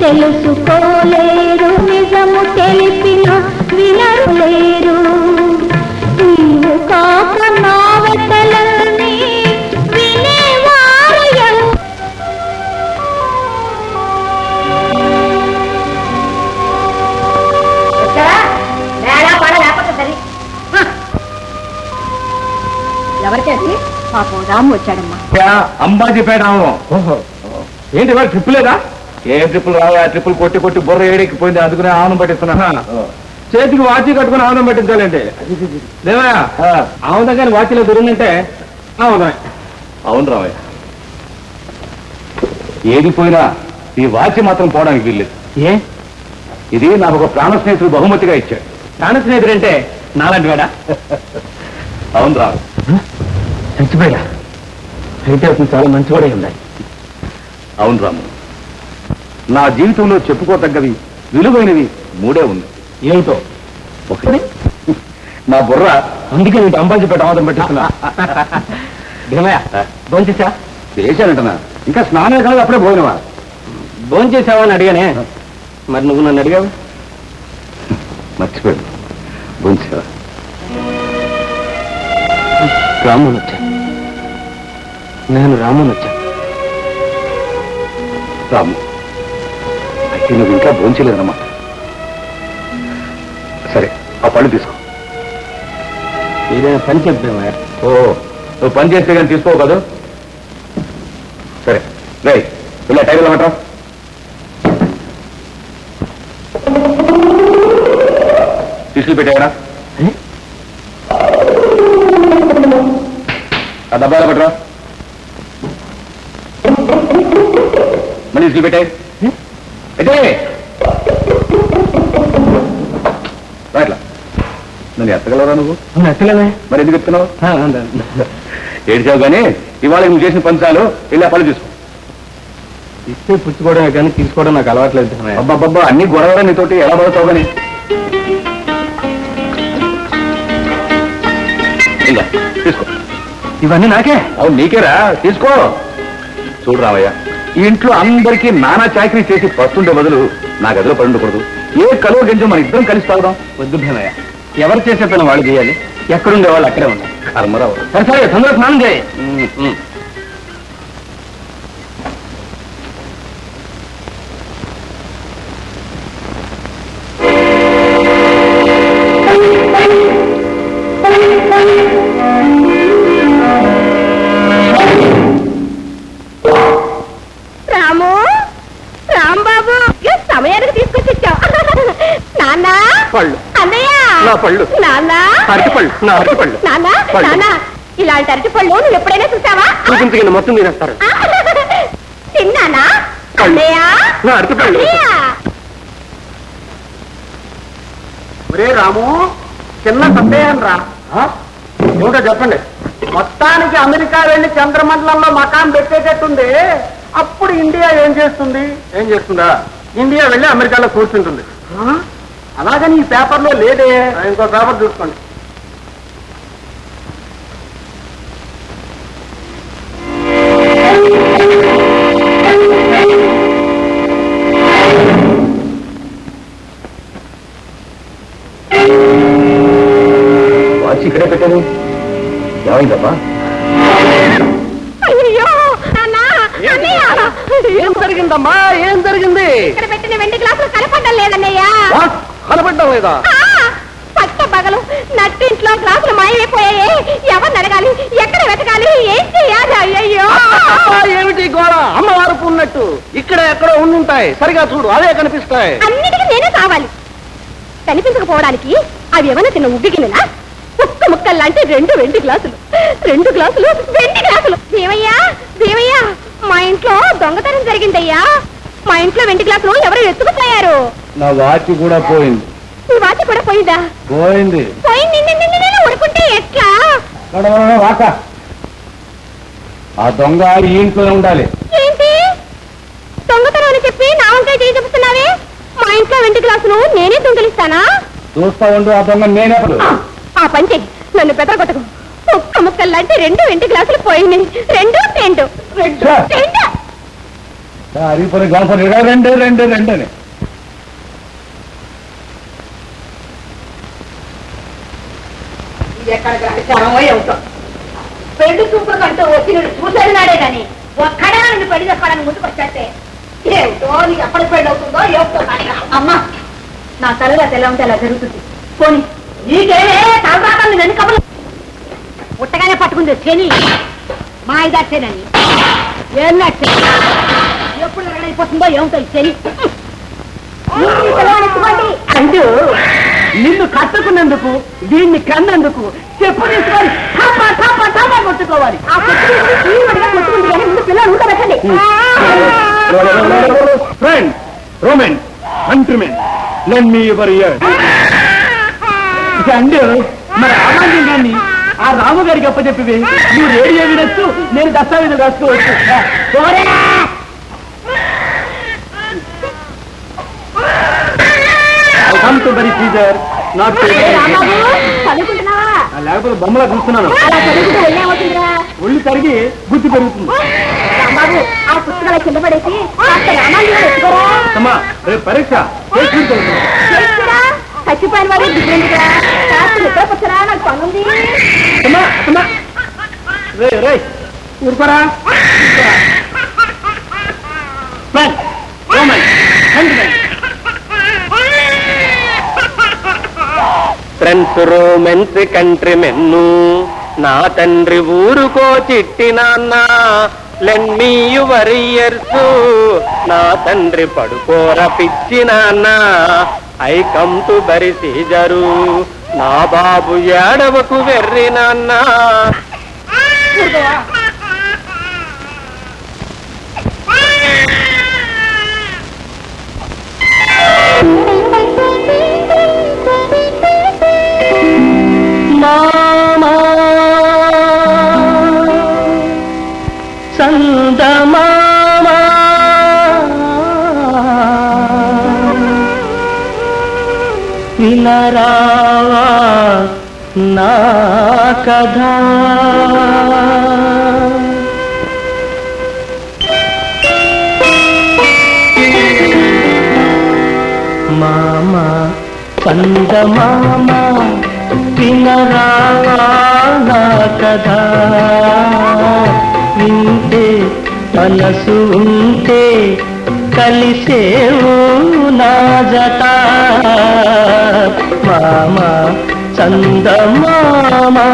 తెలుసుకోలేరు నిజము తెలిపిన వినరులేరు నీవు కాక నా వెతలని వినేవారు ఎవరికేసి పాపం రాము వచ్చాడమ్మా అంబాజీపేట ఏంటి వాడు ట్రిప్ లేదా ఏ ట్రిప్పులు రావా ట్రిప్పులు కొట్టి కొట్టి బుర్ర ఏడెక్కిపోయింది అందుకునే ఆవును పట్టిస్తున్నా చేతికి వాచి కట్టుకుని ఆవును పట్టించాలంటే లేవా ఆవు దగ్గర వాచిలో దొరిందంటే అవునా అవును రావయ్య ఏది పోయినా ఈ వాచి మాత్రం పోవడానికి వీల్లేదు ఏ ఇది నాకు ఒక ప్రాణ స్నేహితుడు బహుమతిగా ఇచ్చాడు ప్రాణ స్నేహితుడు అంటే నాలాంటి వాడా అవును రావు చచ్చిపోయా అయితే అతను చాలా మంచివాడే ఉండాలి అవును రాము నా జీవితంలో చెప్పుకోతగ్గవి విలువైనవి మూడే ఉన్నాయి ఏమిటో ఒకటి నా బుర్ర అందుకే నీకు అంబాజీపేట ఆమోదం పెట్టిస్తున్నా భీమయ్య భోంచేసా చేశానంటనా ఇంకా స్నానం కాదు అప్పుడే భోజనమా భోంచేసావా అని అడిగానే మరి నువ్వు నన్ను అడిగావు మర్చిపోయాడు భోంచేవా రాముని వచ్చా నేను రాముని వచ్చా రాము అయితే నువ్వు ఇంకా భోంచలేదన్నమాట సరే ఆ పళ్ళు తీసుకో ఏదైనా పని చెప్తామా ఓ నువ్వు పని చేస్తే కానీ తీసుకోవు కదా సరే రై ఇలా టైర్లో మాట తీసుకు పెట్టారా ఆ డబ్బాలో పట్టరా మళ్ళీ తీసుకు పెట్టాయి అయితే అట్లా నన్ను ఎత్తగలరా నువ్వు ఎత్తలేదా మరి ఎందుకు ఎత్తున్నావు ఏడ్చావు కానీ ఇవాళ నువ్వు చేసిన పంచాలు ఇలా పళ్ళు తీసుకో ఇస్తే పుచ్చుకోవడమే కానీ తీసుకోవడం నాకు అలవాట్లేదు అబ్బాబ్బా అన్ని గొడవలు నీతోటి ఎలా పడతావు కానీ ఇలా తీసుకో ఇవన్నీ నాకే అవును నీకేరా తీసుకో చూడు రామయ్య ఈ ఇంట్లో అందరికీ నానా చాకరీ చేసి పస్తుండే బదులు నా గదిలో పడి ఉండకూడదు ఏ కలువ గంజం మన ఇద్దరం కలిసి తాగుదాం వద్దు భీమయ్య ఎవరు చేసే పని వాళ్ళు చేయాలి ఎక్కడుండే వాళ్ళు అక్కడే ఉన్నారు కర్మరావు సరే సరే తొందరగా స్నానం చేయి సమయానికి తీసుకొచ్చిచ్చావు నాన్న పళ్ళు అన్నయ్య నా పళ్ళు నాన్న అరటిపళ్ళు నా అరటిపళ్ళు నాన్న నాన్న ఇలాంటి అరటిపళ్ళు నువ్వు ఎప్పుడైనా చూసావా చూపించగల మొత్తం తినేస్తారు తిన్నానా అన్నయ్య నా అరటిపళ్ళు ఒరే రాము చిన్న సందేహం రా ఏమిటో చెప్పండి మొత్తానికి అమెరికా వెళ్ళి చంద్రమండలంలో మకాం పెట్టేటట్టుంది అప్పుడు ఇండియా ఏం చేస్తుందా ఇండియా వెళ్ళి అమెరికాలో కూర్చుంటుంది అలాగని ఈ పేపర్లో లేదే ఇంకో పేపర్ చూసుకోండి వాచ్ ఇక్కడే పెట్టాను ఏమైందమ్మా ఏం జరిగిందమ్మా ఏం జరిగింది ఇక్కడ పెట్టిన వెండి గ్లాసులు కనపడడం లేదన్నయ్యా కనపడడం లేదా పట్ట పగలు నట్టింట్లో గ్లాసులు మాయమైపోయాయి ఎవరిని అడగాలి ఎక్కడ వెతకాలి ఏం చెయ్యాలి అయ్యయ్యో ఏమిటి గోళ అమ్మవారు ఉన్నట్టు ఇక్కడ ఎక్కడో ఉండుంటాయి సరిగా చూడు అవే కనిపిస్తాయి అన్నిటికీ నేనే కావాలి కనిపించకపోవడానికి అవి ఏమైనా తిన్న ఉగ్గిగినా ఒక్క ముక్కల్లాంటి రెండు వెండి గ్లాసులు వెండి గ్లాసులు దేవయ్యా దేవయ్యా మా ఇంట్లో దొంగతనం జరిగిందయ్యా మా ఇంట్లో వెండి గ్లాసులు ఎవరో ఎత్తుకుపోయారు నా వాచ్ కూడా పోయింది నీ వాచ్ కూడా పోయిందా పోయింది ఉడుకుంటే ఎట్లా వాక ఆ దొంగ ఈ ఇంట్లోనే ఉండాలి ఏంటి దొంగతనం అని చెప్పి నా వంకాయ చేయి చెప్తున్నావే మా ఇంట్లో వెండి గ్లాసులు నేనే దొంగలిస్తానా చూస్తా ఉండు ఆ దొంగ నేనే ఆ పని చెయ్యి నన్ను బెదరగొట్టకు ఒక్క ముక్కల్లాంటి రెండు వెండి గ్లాసులు పోయినాయి రెండు అరిగిపోయి గంపలు రెండే రెండే రెండని ఇది ఎక్కడ చరమో ఏమిటో పెళ్లి చూపులు కంటూ వచ్చిన చూసేది నాడే కానీ ఒక్కడే నన్ను పెళ్లి చెప్పడానికి ముందుకు వచ్చేస్తే ఏమిటో నీకు ఎప్పటి పెళ్లి అవుతుందో ఏమిటో అమ్మా నా తల్లిగా ఎలా ఉంటే అలా జరుగుతుంది పోనీ నీకేమే తలరాటాన్ని వెనుకబలు ఉట్టగానే పట్టుకుంది శని మా ఇదాచేనని ఏం ఎప్పుడు అయిపోతుందో ఏమిటో శని అంటూ నిన్ను కట్టుకున్నందుకు దీన్ని కన్నందుకు చెప్పు తీసుకొని కొట్టుకోవాలి కొట్టుకుంది కానీ ముందు పిల్లలు ఉండబెట్టండి friend Romans countrymen lend me your ear and మరి ఆమాన్యం గారిని ఆ రాము గారికి అప్పచెప్పివి నువ్వు రేడియో వినొచ్చు నేను దస్తావేజులు రాసుకోవచ్చు come to bury Caesar not లేకపోతే బొమ్మలా చూస్తున్నాను ఒళ్ళు తరిగి బుద్ధి పెరుగుతుంది ఆ పుస్తకాల కింద పడేసి అమ్మా రేపు పరీక్ష చచ్చిపోయిన వాడు దిగుందిగా నిద్రపోతారా నాకు పనుంది ఊరుకోరా ఫ్రెండ్స్ రోమెన్స్ కంట్రీమెన్ను నా తండ్రి ఊరుకో చిట్టి నాన్న లెండ్ మీ యువర్ ఇయర్స్ నా తండ్రి పడుకోర పిచ్చి నాన్న ఐ కమ్ టు బరి సీజరు నా బాబు ఏడవకు వెర్రి నాన్న మామా సందమామా వినరావా నా కథ మామా సందమామా వినరావా నా కథ వింటే మనసు ఉంటే కలిసేవు నా జత మామా చందమామా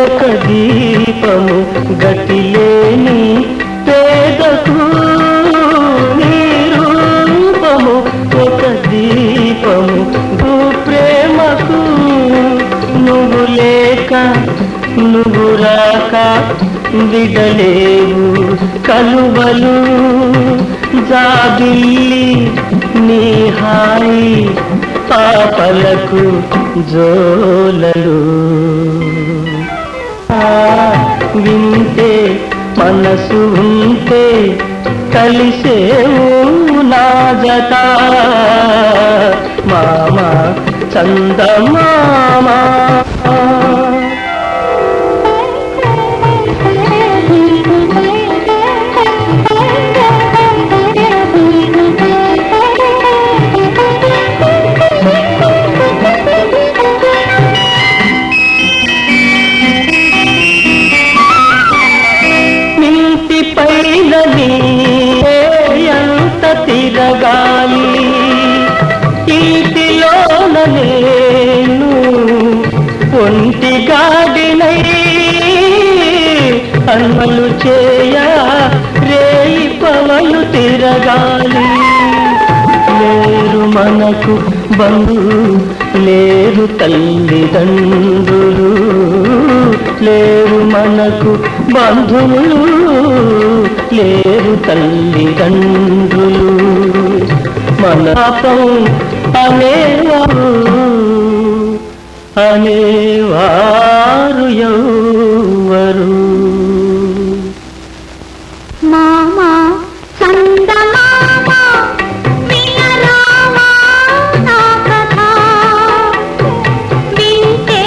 ఒక దీపము గతిలేని పేదకు నీ రూపము ఒక దీపము ప్రేమకు నువ్వు లేక నువ్వు రాక విడలేవు కలువలు జాబిల్లి నీ హాయి పాపలకు జోలలు వింటే మనసు ఉంటే కలిసేవు నా జత మామా చందమామా ఎంత తిరగాలి ఇంటిలోన నేను ఒంటి గాడినై అన్మలు చేయ రేయి పవలు తిరగాలి లేరు మనకు బంధు లేరు తల్లిదండ్రులు లేరు మనకు బంధువులు లేరు తల్లిదండ్రులు మన పాపం అనేవారు అనేవారు ఎవరు మామా చందమామా వినరావా నా కథ వింటే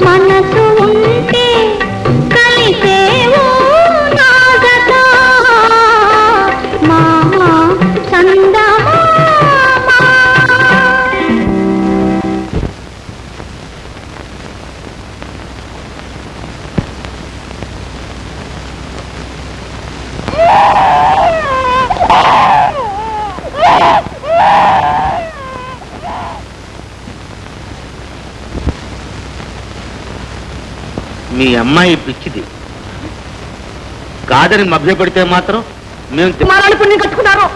మనసు ఉంటే కలిసేవో నా గత మామా చందమామా మీ అమ్మాయి పిచ్చిది కాదని మభ్యపెడితే మాత్రం మేము అవమానాలు పుణ్యం కట్టుకున్నారు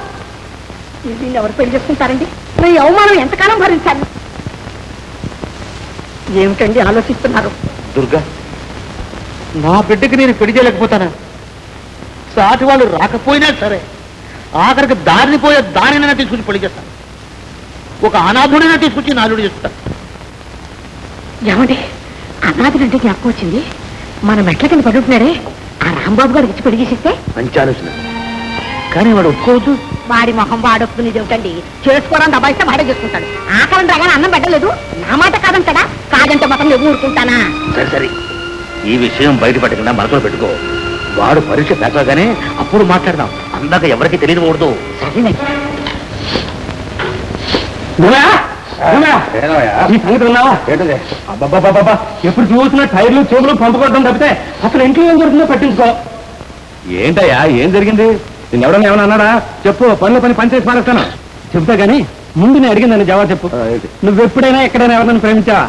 దీన్ని ఎవరు పెళ్లి చేసుకుంటారండి మీ అవమానం ఎంతకాలం భరించాలి ఏమిటండి ఆలోచిస్తున్నారు దుర్గా నా బిడ్డకి నేను పెళ్లి చేయలేకపోతానా సాటి వాళ్ళు రాకపోయినా సరే ఆఖరికి దారిని పోయే దానినైనా తీసుకొచ్చి పెళ్లి చేస్తాను ఒక అనాథుడైనా తీసుకొచ్చి నాలుడు చేస్తాను ఏమండి అనాథుడంటే జ్ఞాపకం వచ్చింది మన మెట్ల కింద పడుతున్నాడే ఆ రాంబాబు గారికి ఇచ్చి పెళ్లి చేసేస్తే మంచి ఆలోచన కానీ వాడు ఒప్పుకోవద్దు వాడి మొహం వాడొక్కుని చెబుతండి చేసుకోవడం దబాయిస్తే వాడే చేసుకుంటాడు ఆకలం రాగానే అన్నం పెట్టలేదు నా మాట కాదంటాడా కాదంటే మొత్తం నువ్వు ఊరుకుంటానా సరే సరే ఈ విషయం బయటపడకుండా మనసులో పెట్టుకో వాడు పరీక్ష పెట్టగానే అప్పుడు మాట్లాడదాం అందాక ఎవరికి తెలియకూడదు సరేనే ఈ సంగతి ఉన్నావా అబ్బాబాబా ఎప్పుడు చూసినా టైర్లు చెవులు పంపుకోవడం తప్పితే అసలు ఇంట్లో ఏం జరుగుతుందో పట్టించుకో ఏంటయ్యా ఏం జరిగింది నేను ఎవడన్నా ఏమన్నా అన్నాడా చెప్పు పనుల పని పనిచేసి మానేస్తాను చెప్తా గానీ ముందు నేను అడిగిందని జవాబు చెప్పు నువ్వెప్పుడైనా ఎక్కడైనా ఎవరైనా ప్రేమించావా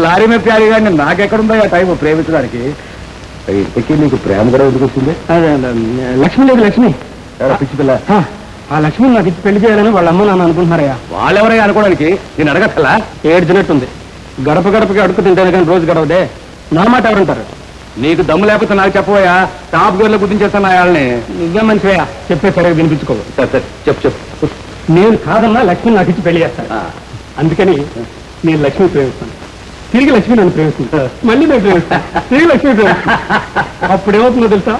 లారీ మీద ప్యారీ కానీ నాకెక్కడుందో ఆ టైం ప్రేమించడానికి ఇంతకీ నీకు ప్రేమ కూడా ఎందుకు వచ్చింది అదే లక్ష్మి లేదు లక్ష్మి పిచ్చి పిల్ల ఆ లక్ష్మి నాకు ఇచ్చి పెళ్లి చేయాలని వాళ్ళ అమ్మ నాన్న అనుకుంటున్నారయ్యా వాళ్ళెవరయ్యా అనుకోవడానికి నేను అడగట్లా ఏడ్చినట్టుంది గడప గడపకి అడుగు తింటాను కానీ రోజు గడవదే నా మాట ఎవరంటారు నీకు దమ్ము లేకపోతే నాకు చెప్పబోయా టాప్ గోర్లో గుర్తించేస్తాను వాళ్ళని నువ్వే మంచివయ్యా చెప్పే సరే వినిపించుకోవు సరే సరే చెప్పు చెప్పు నేను కాదన్నా లక్ష్మి నాకు ఇచ్చి పెళ్లి చేస్తాను అందుకని నేను లక్ష్మి ప్రేమిస్తాను తిరిగి లక్ష్మి నన్ను ప్రేమిస్తుంది మళ్ళీ నేను ప్రేమిస్తాను తిరిగి లక్ష్మి ప్రేమిస్తాను అప్పుడేమవుతుందో తెలుసా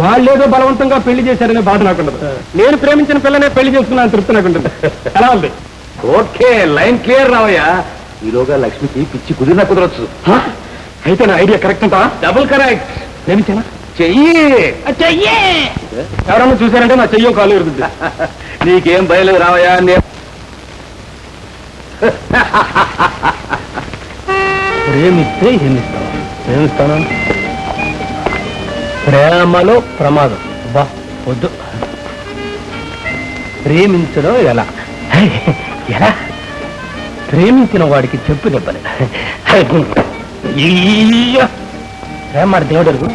వాళ్ళేదో బలవంతంగా పెళ్లి చేశారనే బాధ నాకుండదు నేను ప్రేమించిన పిల్లనే పెళ్లి చేసుకున్నాను తృప్తి నాకుంటుంది ఎలా ఉంది ఓకే లైన్ క్లియర్ రావయ్యా ఈలోగా లక్ష్మికి పిచ్చి కుదిరినా కుదరొచ్చు అయితే నా ఐడియా కరెక్ట్ అంటా డబుల్ కరెక్ట్ ప్రేమించానా చెయ్యి చెయ్యి ఎవరన్నా చూశారంటే నా చెయ్యో కాలు ఎరుగుద్ది నీకేం భయలేదు రావయ్యా ప్రేమిస్తే ఏమిస్తావా ప్రేమిస్తాను ప్రేమలో ప్రమాదం బా వద్దు ప్రేమించడం ఎలా ఎలా ప్రేమించిన వాడికి చెప్పు దెబ్బలే ప్రేమ దేవుడు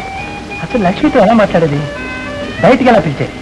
అసలు లక్ష్మితో ఎలా మాట్లాడేది బయటికి ఎలా పిలిచేది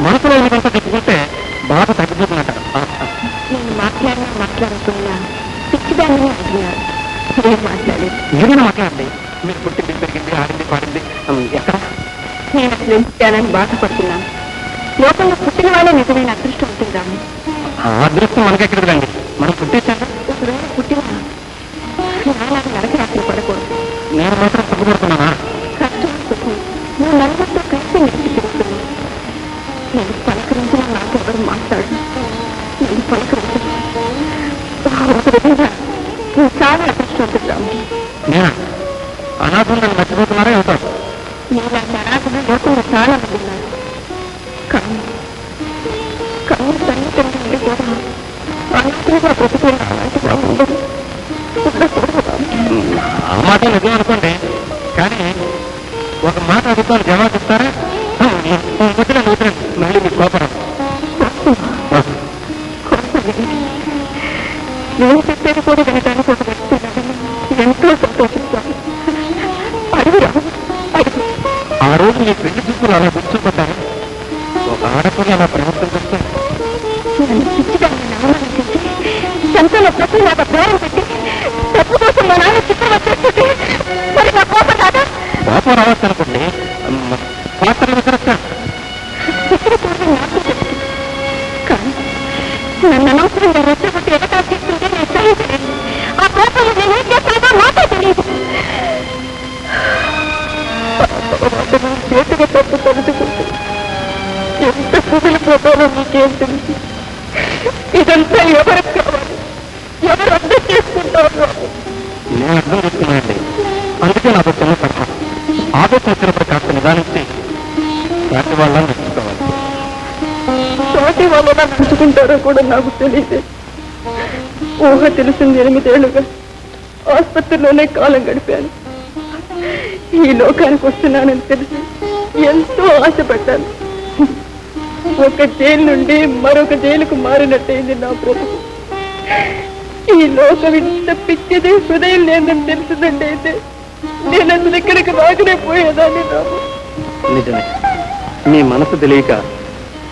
మనసులో చెప్పుకుంటే బాగా తగ్గిపోతున్నట్టు నేను మాట్లాడకుండా పిచ్చిదాన్ని అంటున్నారు ఏదైనా మాట్లాడండి మీరు పుట్టింది పెరిగింది ఆడింది పాడింది ఎక్కడ? నేను అసలు ఎంచానని బాధపడుతున్నాను. లోకంలో పుట్టిన వాళ్ళే నిజమైన అదృష్టం ఉంటుంది రాము. ఆ అదృష్టం మనకెక్కడికి రండి, మనం పుట్టించాను. ఒకవేళ పుట్టిన నాలాగా నరక రాత్రి పడకూడదు. నేను మాత్రం తగ్గుపడుతున్నానా? కష్టం సుఖం నువ్వు నలుగురితో కలిసి నెట్టి తిరుగుతున్నావు. నేను పలకరించిన నాకు ఎవరు మాట్లాడు. నేను పలకరించిన ఒక విధంగా నువ్వు చాలా అదృష్టం రాము. నేనా అనాథం నన్ను మర్చిపోతున్నారా అవుతారు? నీలాంటి అనాథలు లోకంలో చాలా మంది ఉన్నారు. కానీ తల్లి తండ్రి కూడా అనాథలుగా బ్రతుకున్న అలాంటి వాళ్ళు ఉండరు. ఆ మాట నిజం అనుకోండి, కానీ ఒక మాట అడుగుతాను జవాబు చెప్తారా? ముద్దుల నూతరండి మళ్ళీ మీకు కోపరం. నేను చెప్పేది కూడా వినడానికి ఒక వ్యక్తి ఉన్నాడని ఎంతో సంతోషిస్తాను. అడుగురా అడుగు. ఆ రోజు మీ పెళ్లి చూపులు అలా గుర్తుపడ్డారు. ఒక ఆడపిల్ల అలా ప్రవర్తించే నన్ను పిచ్చిదాన్ని అవమానించింది. సంతలో ప్రతి నాకు ప్రాణం పెట్టి తప్పు కోసం మా నాన్న చిత్రం వచ్చేస్తుంది. మరి నా కోపం రాదా? కోపం రావచ్చు అనుకోండి, పాత్ర విసరస్తా. చిత్ర కోసం నాకు తెలుసు. కానీ నన్ను అనవసరంగా రెచ్చగొట్టి ఎగతా చేస్తుంటే నేను సహించలేదు. ఆ కోపంలో నేను ఏం చేస్తానో నాకే తెలియదు. చేతిగా తప్పు తలుచుకుంటే ఎంత కుదిలిపోతారో నీకేం తెలుసు. ఇదంతా ఎవరికి కావాలి? ఎవరు అర్థం చేసుకుంటారు? నేను అర్థం చేసుకున్నానండి, అందుకే నాకు చిన్న సలహా. ఆవేశం వచ్చినప్పుడు కాస్త నిదానించి రాత్రి వాళ్ళని నచ్చుకోవాలి. తోటి వాళ్ళు నడుచుకుంటారో కూడా నాకు తెలియదు. ఊహ తెలిసింది 8 ఏళ్లుగా ఆసుపత్రిలోనే కాలం గడిపాను. ఈ లోకానికి వస్తున్నానని తెలిసి ఎంతో ఆశపడ్డాను. ఒక జైలు నుండి మరొక జైలుకు మారినట్టయింది నా బ్రతుకు. ఈ లోకం ఇంత పిచ్చిది, హృదయం లేదని తెలిసిందండి. అయితే నేను అసలు ఇక్కడికి రాకనే పోయేదాన్ని. రాము, నిజమే, మీ మనసు తెలియక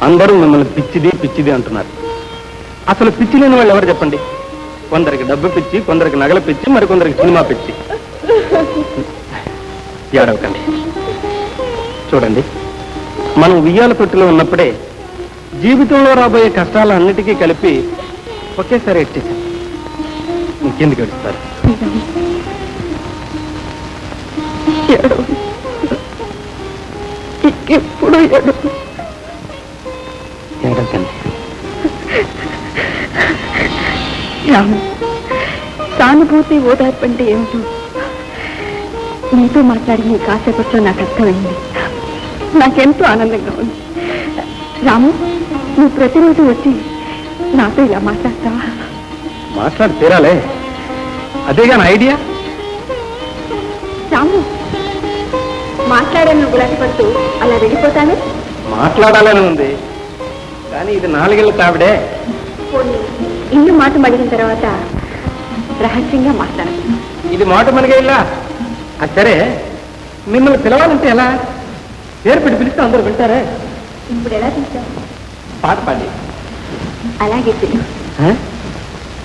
అందరూ మిమ్మల్ని పిచ్చిది పిచ్చిది అంటున్నారు. అసలు పిచ్చి లేని వాళ్ళు ఎవరు చెప్పండి? కొందరికి డబ్బు పిచ్చి, కొందరికి నగల పిచ్చి, మరికొందరికి సినిమా పిచ్చి. ఏడవకండి. చూడండి, మనం ఉయ్యాల తొట్టిలో ఉన్నప్పుడే జీవితంలో రాబోయే కష్టాలన్నిటికీ కలిపి ఒకేసారి ఎట్టేసాం. ఇంకెందుకు ఏడుస్తారు? ఎప్పుడు ఏడవకండి. రాము, సానుభూతి ఓదార్పు అంటే ఏమిటో నీతో మాట్లాడి నీ కాసేపట్లో నాకు అర్థమైంది. నాకెంతో ఆనందంగా ఉంది. రాము, నువ్వు ప్రతిరోజు వచ్చి నాతో ఇలా మాట్లాడతావా? మాట్లాడి తీరాలే, అదేగా నా ఐడియా. రాము, మాట్లాడాను నువ్వు గులాపడుతూ అలా వెళ్ళిపోతాను. మాట్లాడాలని ఉంది, కానీ ఇది 4 ఏళ్ళ కావిడే. ఇల్లు మాట మడిగిన తర్వాత రహస్యంగా మాట్లాడదు. ఇది మాట మనగా ఇల్లా? అది సరే, మిమ్మల్ని పిలవాలంటే ఎలా? పేరు పెట్టి పిలిస్తే అందరూ వింటారే. ఇప్పుడు ఎలా తీసావు? పాట పాడి. అలాగే పిలు.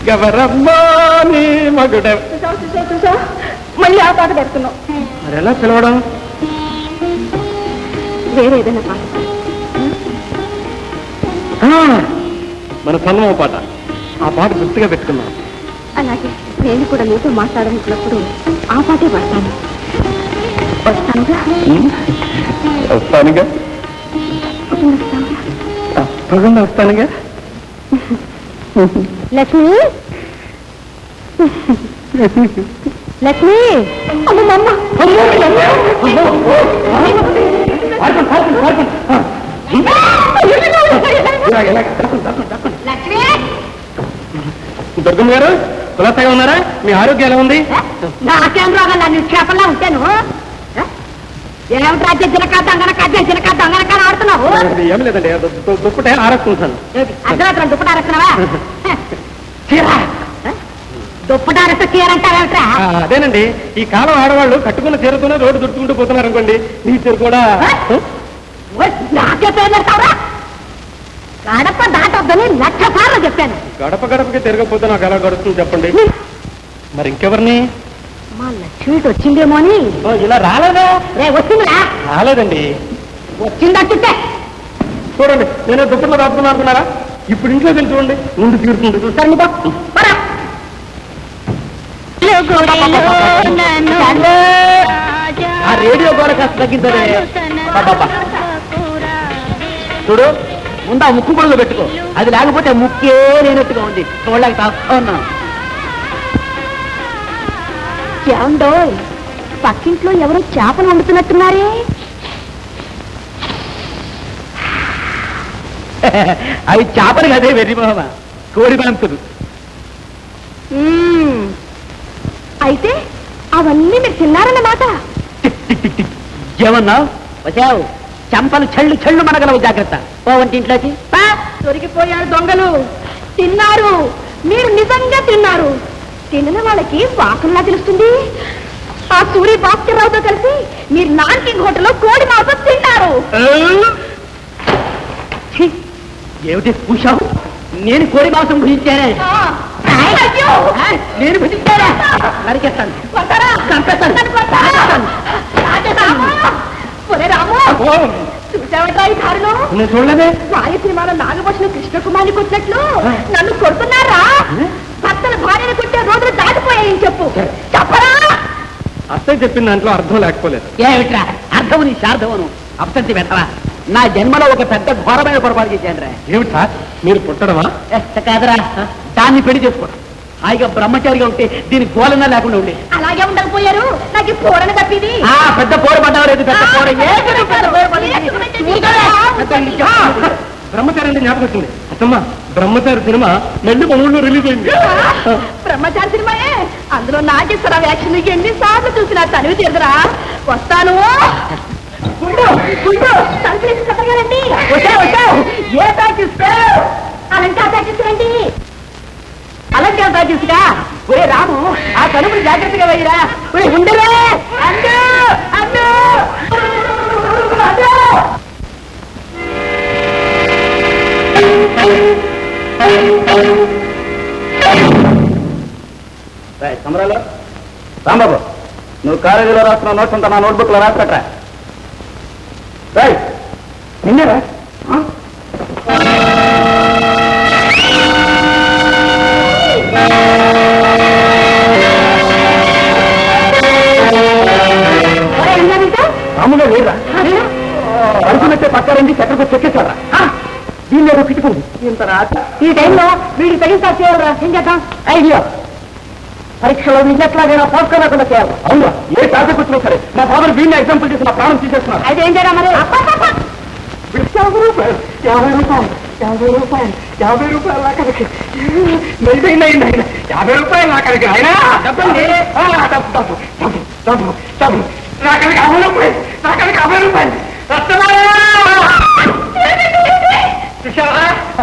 గవరమ్మా నీ మగుడ. చూసావు, మళ్ళీ ఆ పాట పెడుతున్నావు. మరి ఎలా పిలవడం? వేరే ఏదైనా పాట. మన సన్నమ పాట, ఆ పాట గుర్తుగా పెట్టుకున్నాం. అలాగే నేను కూడా నీతో మాట్లాడాలనుకున్నప్పుడు ఆ పాటే పడతాను. వస్తానుగా. వస్తానుగా, తప్పకుండా వస్తానుగా. లక్ష్మి, లక్ష్మి, అమ్మమ్మ, దుర్గమ్మ గారు కులాసాగా ఉన్నారా? మీ ఆరోగ్యం ఎలా ఉంది? నాకేం రోగం? నన్ను చేపల్లా ఉంటాను. ఏమిటి రాజ్య జినక దొంగనక ఆడుతున్నావు? ఏం లేదండి, దుప్పటే ఆరేసుకుంటాను. అర్ధరాత్రి దుప్పట ఆరేస్తున్నావా? దుప్పట ఆరేస్తే చీరంటావేమిట్రా? అదేనండి, ఈ కాలం ఆడవాళ్ళు కట్టుకున్న చీరతోనే రోడ్డు దుట్టుకుంటూ పోతున్నారు అనుకోండి. నీ చీర కూడా నాకే పేరు పెడతావురా? గడప దాటొద్దని 1,00,000 సార్లు చెప్పాను. గడప గడపకి తిరగకపోతే నాకు ఎలా గడుస్తుంది చెప్పండి? మరి ఇంకెవరిని? మా లక్ష్మి వచ్చిందేమో అని. ఇలా రాలేదా? రే వచ్చిందిరా. రాలేదండి. వచ్చిందంటే చూడండి, నేను దుప్పట్లో దాచుకున్నా అనుకున్నారా? ఇప్పుడు ఇంట్లో వెళ్ళి చూడండి, ముందు తీరుతుంది. చూస్తాను ఆ రేడియో గోడ కాస్త తగ్గించదే. చూడు, ముందు ఆ ముక్కు పొడుగు పెట్టుకో. అది లేకపోతే ముక్కే లేనట్టుగా ఉంది. చూడలేక తాగుతా ఉన్నా. ఏమండో పక్కింట్లో ఎవరో చేపలు వండుతున్నట్టున్నారే. అవి చేపలు కదే వెర్రి మామ, కోడి బంతులు. అయితే అవన్నీ మీరు తిన్నారన్నమాట. ఏమన్నా వచ్చావు? చంపలు చెళ్ళు చెళ్ళు మనగలవు, జాగ్రత్త. వంటింట్లోకి దొరికిపోయారు దొంగలు. తిన్నారు, మీరు నిజంగా తిన్నారు. తిన్న వాళ్ళకి వాసనలా తెలుస్తుంది. ఆ సూరి భాస్కర్రావుతో కలిసి మీరు నాన్కింగ్ హోటల్లో కోడి మాంసం తిన్నారు. ఏమిటి పూశావు? నేను కోడి మాంసం భుజించానే. నేను భుజించానా? నరికేస్తాను. చూసావట్రా ఈ కారులో? నేను చూడలేదే. వారి సినిమాలో నాగభూషణ కృష్ణకుమారికి వచ్చినట్లు నన్ను కొడుతున్నారా? భర్తల భార్యను కొట్టే రోజులు దాటిపోయాయని చెప్పు. చెప్పరా? అత్తయ్య చెప్పిన దాంట్లో అర్థం లేకపోలేదు. ఏమిట్రా అర్థము నీ శార్థమును అప్సంతి పెట్టవా? నా జన్మలో ఒక పెద్ద ఘోరమైన పొరపాటు చేశాను రా. ఏమిటి సార్, మీరు పుట్టడమా? కాదురా, దాన్ని పెళ్లి చేసుకోవడం. హాయిగా బ్రహ్మచారిగా ఉంటే దీని గోలన్నా లేకుండా ఉండే. అలాగే ఉండకపోయారు. నాకు పోరణ తప్పింది. పెద్ద పోరు పడ్డావు లేదు. పెద్ద పోర బ్రహ్మచారి అంటే జ్ఞాపకం వచ్చింది. అత్తమ్మ, బ్రహ్మచారి సినిమా నెల్లి మనూరులో రిలీజ్ అయింది. బ్రహ్మచారి సినిమాయే. అందులో నాగేశ్వర వ్యాక్షన్ ఎన్నిసార్లు చూసినా తనివి తీరదురా. వస్తాను. చెప్పగలండి. ఏ ప్యాకెట్? అలంకార ప్యాకెట్ రండి. అలంకార ప్యాకెట్గా. ఒరే రాము, ఆ తలుపులు జాగ్రత్తగా వేయరా. ఒరే ఉండరే. అందు అందు సమరాలు, రాంబాబు, నువ్వు కాలేజీలో రాస్తున్న నోట్స్ అంతా నా నోట్బుక్ లో రాసుకట్రా. నిన్నేరా? రాముగా లేరా? అనుకున్నట్టే పక్కారండి, చక్కకు చెక్కేశారా? దీన్ని ఏదో పిట్టుకుంది. ఇంత రాత్రి ఈ టైంలో వీడికి తగిలిస్తా చేయాలరా. ఏం చేద్దాం? ఐడియా. పరీక్షలో నిన్నట్లాగైనా పోసుకోలేకుండా చేయాలి. అవునా? ఏ టాపిక్ వచ్చినా సరే మా ఫాదర్ వీడిని ఎగ్జాంపుల్ చేసి నా ప్రాణం తీసేస్తున్నారు. అయితే ఏం చేయాలి మరి? 50 రూపాయలు 50 రూపాయలు 50 రూపాయలు నాకడికి 50 రూపాయలు నాకడికి ఆయన డబ్బు నాకడికి 50 రూపాయలు నాకడికి 50 రూపాయలు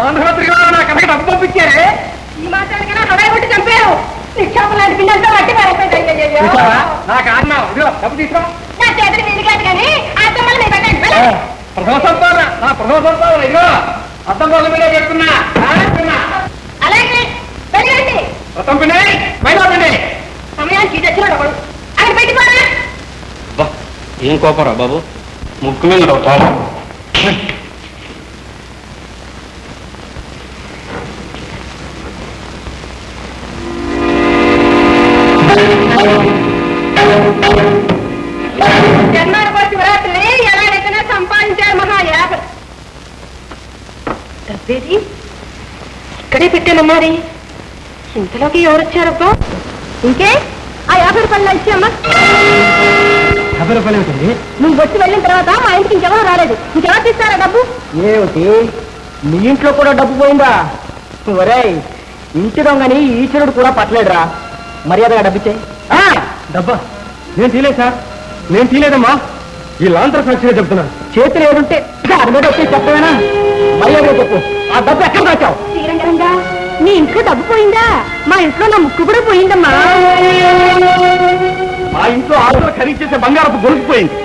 ఆంధ్రపత్రిక నాకడికి డబ్బు పంపించారే. ఈ మాట్లాడికైనా హడాయి కొట్టి చంపారు. నిక్షేపం లాంటి పిండంతా బట్టి నాకు ఆడినావు. ఇదిగో డబ్బు తీసుకో. నా చేతులు మీది కాదు కానీ ఆ తమ్మలు మీ పెట్టండి. ప్రథమ సంపాదన, నా ప్రథమ సంపాదన. ఇదిగో అర్థం వాళ్ళ మీద పెడుతున్నా. అలాగే వెళ్ళండి. రతం పిండి బయట పిండి. సమయానికి తెచ్చినాడు ఒకడు. అక్కడ పెట్టిపోరా. ఏం కోపరా బాబు, ముక్కు మీద కోపం. జన్మానికి శివరాత్రిని ఎలాగైతేనే సంపాదించారు మహాయాగ. డబ్బేది ఇక్కడే పెట్టాను మరి. ఇంతలోకి ఎవరొచ్చారబ్బా? ఇంకే ఆ 50 రూపాయలు ఇచ్చామ్మా. 50 రూపాయలు ఏమిటండి? నువ్వు వచ్చి వెళ్ళిన తర్వాత మా ఇంటికి ఇంకెవరు రాలేదు. ఇంకెవరు తీస్తారా డబ్బు? ఏమిటి, మీ ఇంట్లో కూడా డబ్బు పోయిందా? ఒరేయ్, ఇంటి దొంగని ఈశ్వరుడు కూడా పట్టలేడురా. మర్యాదగా డబ్బిచ్చే. డబ్బా నేను తీలేదు సార్, నేను తీలేదమ్మా. ఈ లాంతర్ సాక్షిగా చెప్తున్నాను. చేతులు ఏదుంటే దాని మీద వచ్చి చెప్పవేనా? మర్యాదగా చెప్పు, ఆ డబ్బు ఎక్కడ దాచావు? శ్రీరంగరంగా నీ ఇంట్లో డబ్బు పోయిందా? మా ఇంట్లో నా ముక్కు కూడా పోయిందమ్మా. మా ఇంట్లో ఆటో ఖరీదు చేసే బంగారపు గొలుసుపోయింది.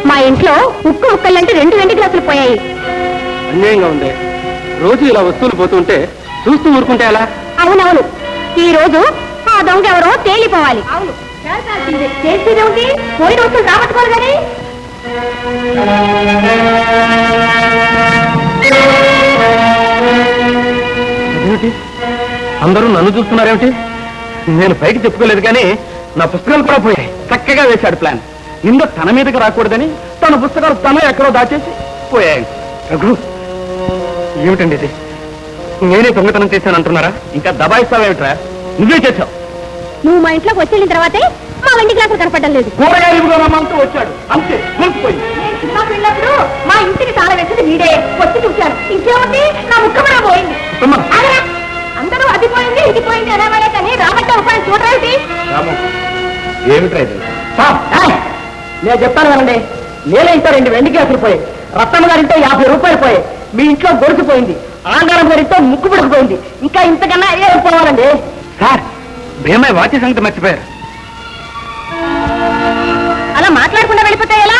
మా ఇంట్లో ఉక్కు ముక్కలంటే 2 వెండి గ్లాసులు పోయాయి. అన్యాయంగా ఉంది. రోజు ఇలా వస్తువులు పోతుంటే చూస్తూ ఊరుకుంటే ఎలా? అవునవును, ఈ రోజు ఆ ఆ దొంగ ఎవరో తేలిపోవాలి. అవును చేసేదేమిటి, పోయిన వస్తువులు రాబట్టుకోవాలి కానీ. ఏమిటి అందరూ నన్ను చూస్తున్నారేమిటి? నేను పైకి చెప్పుకోలేదు కానీ నా పుస్తకాలు కూడా పోయాయి. చక్కగా వేశాడు ప్లాన్. ఇందులో తన మీదకి రాకూడదని తన పుస్తకాలు తన ఎక్కడో దాచేసి పోయాయి. రఘు, ఏమిటండి ఇది? నేనే దొంగతనం చేశానంటున్నారా? ఇంకా దబాయిస్తావేమిట్రా? నువ్వే చేశావు. నువ్వు మా ఇంట్లోకి వచ్చి తర్వాతే మా వెండి గ్లాసులు కనపడడం లేదు. కూరగాయలు రమ్మంటూ వచ్చాడు, అంతే గొలిసిపోయింది. నేను సినిమాకి వెళ్ళినప్పుడు మా ఇంటికి తాళం వేసింది వీడే. వచ్చి చూశాడు. ఇంకేముంది, నా ముక్క కూడా పోయింది. అందరూ అది పోయింది ఇది పోయింది అనేవాడే కానీ రాబట్టే ఉపాయం చూడరేంటి? ఏమిట్రా ఇది? నేను చెప్తాను కదండి, నేనే ఇంట్లో 2 వెండి గ్లాసులు పోయాయి, రత్తమ్మ గారింటే 50 రూపాయలు పోయాయి, మీ ఇంట్లో గొలుసుపోయింది, ఆంగారం గారింతో ముక్కు పడిపోయింది. ఇంకా ఇంతకన్నా ఏం పోవాలండి? సార్, భీమయ్య వాచి సంగతి మర్చిపోయారు. అలా మాట్లాడకుండా వెళ్ళిపోతే ఎలా?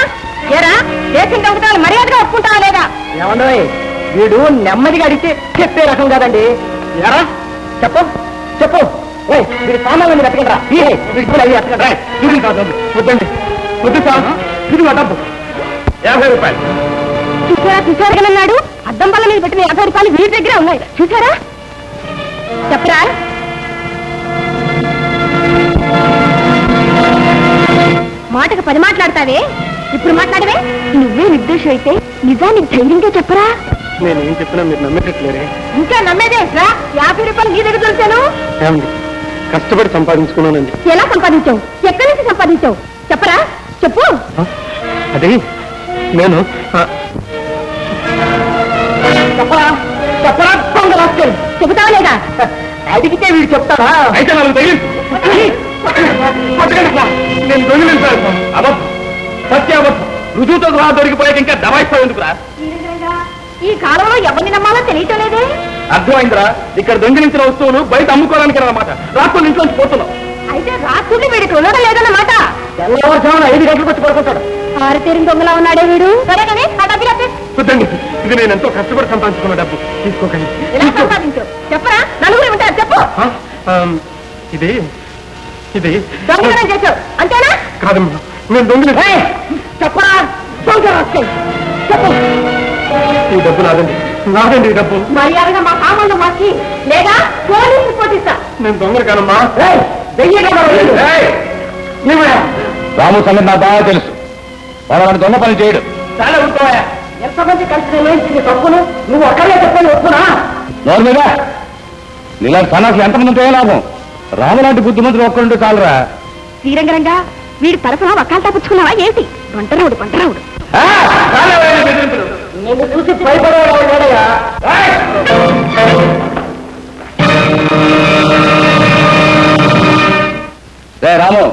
ఏరా చేసిన దొంగతనాలు మర్యాదగా ఒప్పుకుంటావా లేదా? ఏమన్నా వీడు నెమ్మదిగా అడిగితే చెప్పే రకం కాదండి. ఎరా చెప్పు చెప్పు. వీడి సామాన్లు వెతకండి. వద్దండి, వద్దు సార్, ఇది డబ్బు 50 రూపాయలు. చూసారా కనన్నాడు. అద్దం బల్ల మీద పెట్టిన 50 రూపాయలు వీడి దగ్గరే ఉన్నాయి. చూసారా? చెప్పరా? మాటకు 10 మాట్లాడతావే, ఇప్పుడు మాట్లాడవే. నువ్వే నిర్దోషం అయితే నిజాన్ని ధైర్యంగా చెప్పరా. నేనేం చెప్పినా మీరు నమ్మేటట్లేరే. ఇంకా నమ్మేదేట్రా? 50 రూపాయలు నీ దగ్గర దొరికాను. ఏమండి, కష్టపడి సంపాదించుకున్నానండి. ఎలా సంపాదించావు? ఎక్కడి నుంచి సంపాదించావు? చెప్పరా, చెప్పు. అది నేను చెప్పరా చెప్పరా దొంగ రాస్కెల్. చెబుతావా లేదా? అడిగితే వీడు చెప్తాడా? అయితే నాకు తగిలింది. నేను దొంగిలింది సార్. అబద్ధం, సత్య అబద్ధం. రుజువుతో సహా దొరికిపోయాక ఇంకా దబాయిస్తావు ఎందుకురా? ఈ కాలంలో ఎవరిని నమ్మాలో తెలియటం లేదే. అర్థమైందిరా, ఇక్కడ దొంగిలించిన వస్తువులు బయట అమ్ముకోవడానికి అన్నమాట. రాత్రులు ఇంట్లోంచి పోతున్నాం. అయితే రాత్రులు వీడికి ఉండడం లేదన్నమాట. తెల్లవారుజామున 5 గంటలకు వచ్చి పడుకుంటాడు. ఆరితేరిన దొంగలా ఉన్నాడే వీడు. సరే కానీ ఆ డబ్బులు అప్పే. వద్దండి, ఇది నేను ఎంతో కష్టపడి సంపాదించుకున్న డబ్బు. తీసుకోకండి. ఎలా సంపాదించావు? చెప్పరా, నలుగురు ఉంటారు. చెప్పు. ఇది ఇది దొంగతనం చేశావు అంతేనా? కాదమ్మా, నేను దొంగిలి. చెప్పరా దొంగ రాస్కెల్. చెప్పు. ఈ డబ్బు నాదండి, నాదండి ఈ డబ్బు. మర్యాదగా మా సామాన్లు మాకి లేదా పోలీసు పోటీస్తా. నేను దొంగలు కానమ్మా. రాము సంగతి నాకు బాగా తెలుసు. వాళ్ళని దొంగ పని చేయడు. చాలా ఉంటాయా? ఎంతమంది కలిసి వేయించింది తప్పును నువ్వు అక్కడే చెప్పని ఒప్పునా? నోరు మీద నీలాంటి సన్నాసులు ఎంతమంది ఉంటే లాభం? రాము లాంటి బుద్ధిమంతులు ఒక్కరుంటే చాలరా. శ్రీరంగరంగా వీడి తరఫున వక్కాలు తప్పించుకున్నావా ఏంటి? వంటరావుడు వంటరావుడు. నిన్ను చూసి భయపడేవాడు లేడయ్యా. రాము,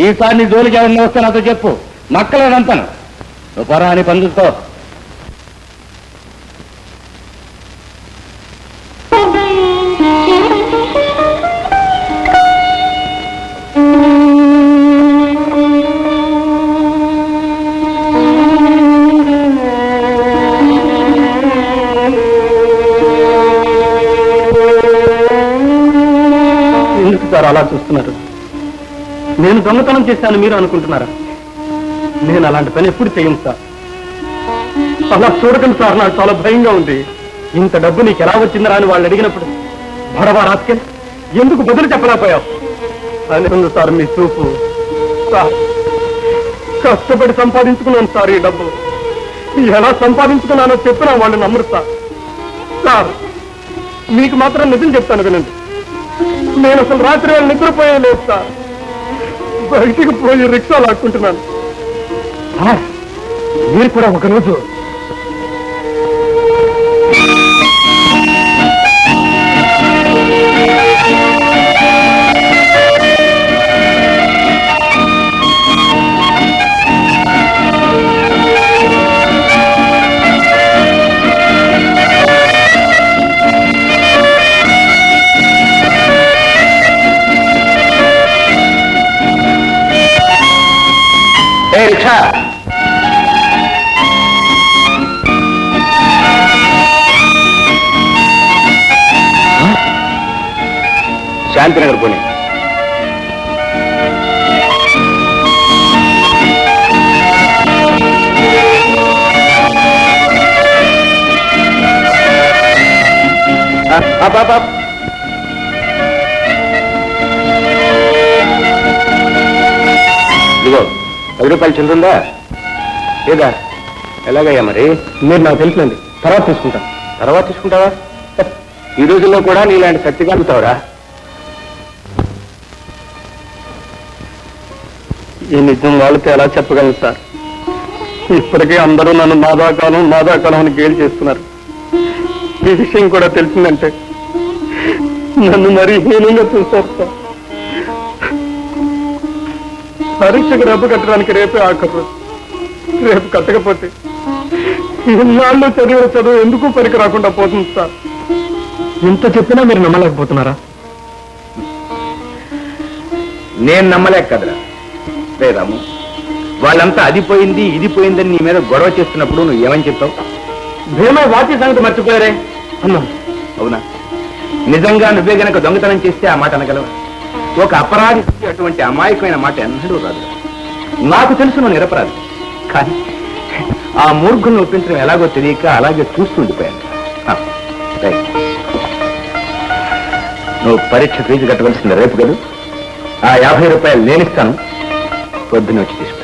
ఈసారి నీ జోలికి ఎవరిని వస్తే నాతో చెప్పు, మక్కలేనంతాను. నువ్వు పరా అని పని చూసుకో. ఎందుకు సార్ అలా చూస్తున్నారు? నేను దొంగతనం చేశాను మీరు అనుకుంటున్నారా? నేను అలాంటి పని ఎప్పుడు చేయను సార్. అలా చూడకండి సార్, నాకు చాలా భయంగా ఉంది. ఇంత డబ్బు నీకు ఎలా వచ్చిందిరా అని వాళ్ళు అడిగినప్పుడు భడవా రాస్కెల్ ఎందుకు బదులు చెప్పలేకపోయావు అని సార్ మీ చూపు. సార్, కష్టపడి సంపాదించుకున్నాను సార్ ఈ డబ్బు. ఎలా సంపాదించుకున్నానో చెప్పినా వాళ్ళు నమ్మరు సార్. సార్, మీకు మాత్రం నిజం చెప్తాను వినండి. నేను అసలు రాత్రి వాళ్ళు నిద్రపోయలేదు సార్. బయటికి పోయి రిక్షా లాక్కుంటున్నాను. మీరు కూడా ఒకరోజు రిక్షా శాంతినగర్ పోనీ. ఇదిగో 10 రూపాయలు చెందుందా లేదా? ఎలాగయ్యా మరి? మీరు నాకు తెలుసునండి, తర్వాత తీసుకుంటాను. తర్వాత తీసుకుంటావా? ఈ రోజుల్లో కూడా నీలాంటి శక్తిగా అడుగుతావురా? ఈ నిజం వాళ్ళతో ఎలా చెప్పగలను సార్? ఇప్పటికే అందరూ నన్ను మాదాకాలం అని గేలి చేస్తున్నారు. ఈ విషయం కూడా తెలిసిందంటే నన్ను మరీ హీనంగా చూస్తారు సార్. పరీక్షకు డబ్బు కట్టడానికి రేపే ఆఖరు రోజు. రేపు కట్టకపోతే ఇన్నాళ్ళు చదివిన చదువు ఎందుకు పనికి రాకుండా పోతుంది సార్. ఎంత చెప్పినా మీరు నమ్మలేకపోతున్నారా? నేను నమ్మలేక కదరా రాము. వాళ్ళంతా అది పోయింది ఇది పోయిందని నీ మీద గొడవ చేస్తున్నప్పుడు నువ్వు ఏమని చెప్పావు? భీమా వాచి సంగతి మర్చిపోయారే అన్నా. అవునా? నిజంగా నువ్వే గనక దొంగతనం చేస్తే ఆ మాట అనగలవు? ఒక అపరాధి అటువంటి అమాయకమైన మాట ఎన్నడూ రాదు. నాకు తెలుసు నువ్వు నిరపరాధి, కానీ ఆ మూర్ఖులను ఒప్పించడం ఎలాగో తెలియక అలాగే చూస్తూ ఉండిపోయాను. నువ్వు పరీక్ష ఫీజు కట్టవలసింది రేపు కదా? ఆ 50 రూపాయలు నేనిస్తాను, పొద్దున వచ్చి తీసుకుంటాను.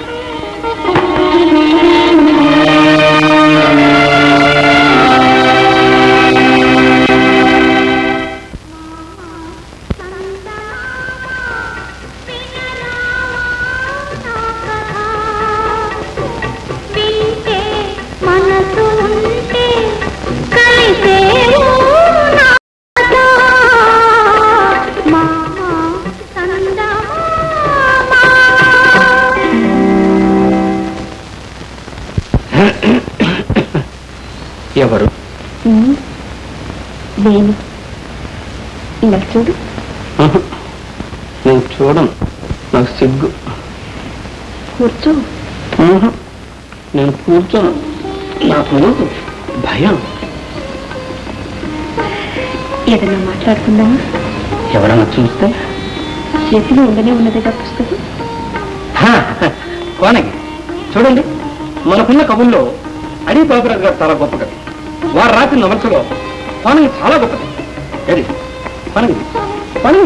ఎవరు? నేను. ఇలా చూడు. నేను చూడను, నాకు సిగ్గు. కూర్చో. నేను కూర్చోను, నాకు భయం. ఏదైనా మాట్లాడుకుందామా? ఎవరన్నా చూస్తే? చేతిలో ఉండనే ఉన్నదిగా పుస్తకం. కోనకి చూడండి, మనకున్న కవుల్లో అడి బాబురాజు గారు చాలా గొప్ప కవి. వారు రాసిన నవల్సలో కోనకి చాలా గొప్పది. పని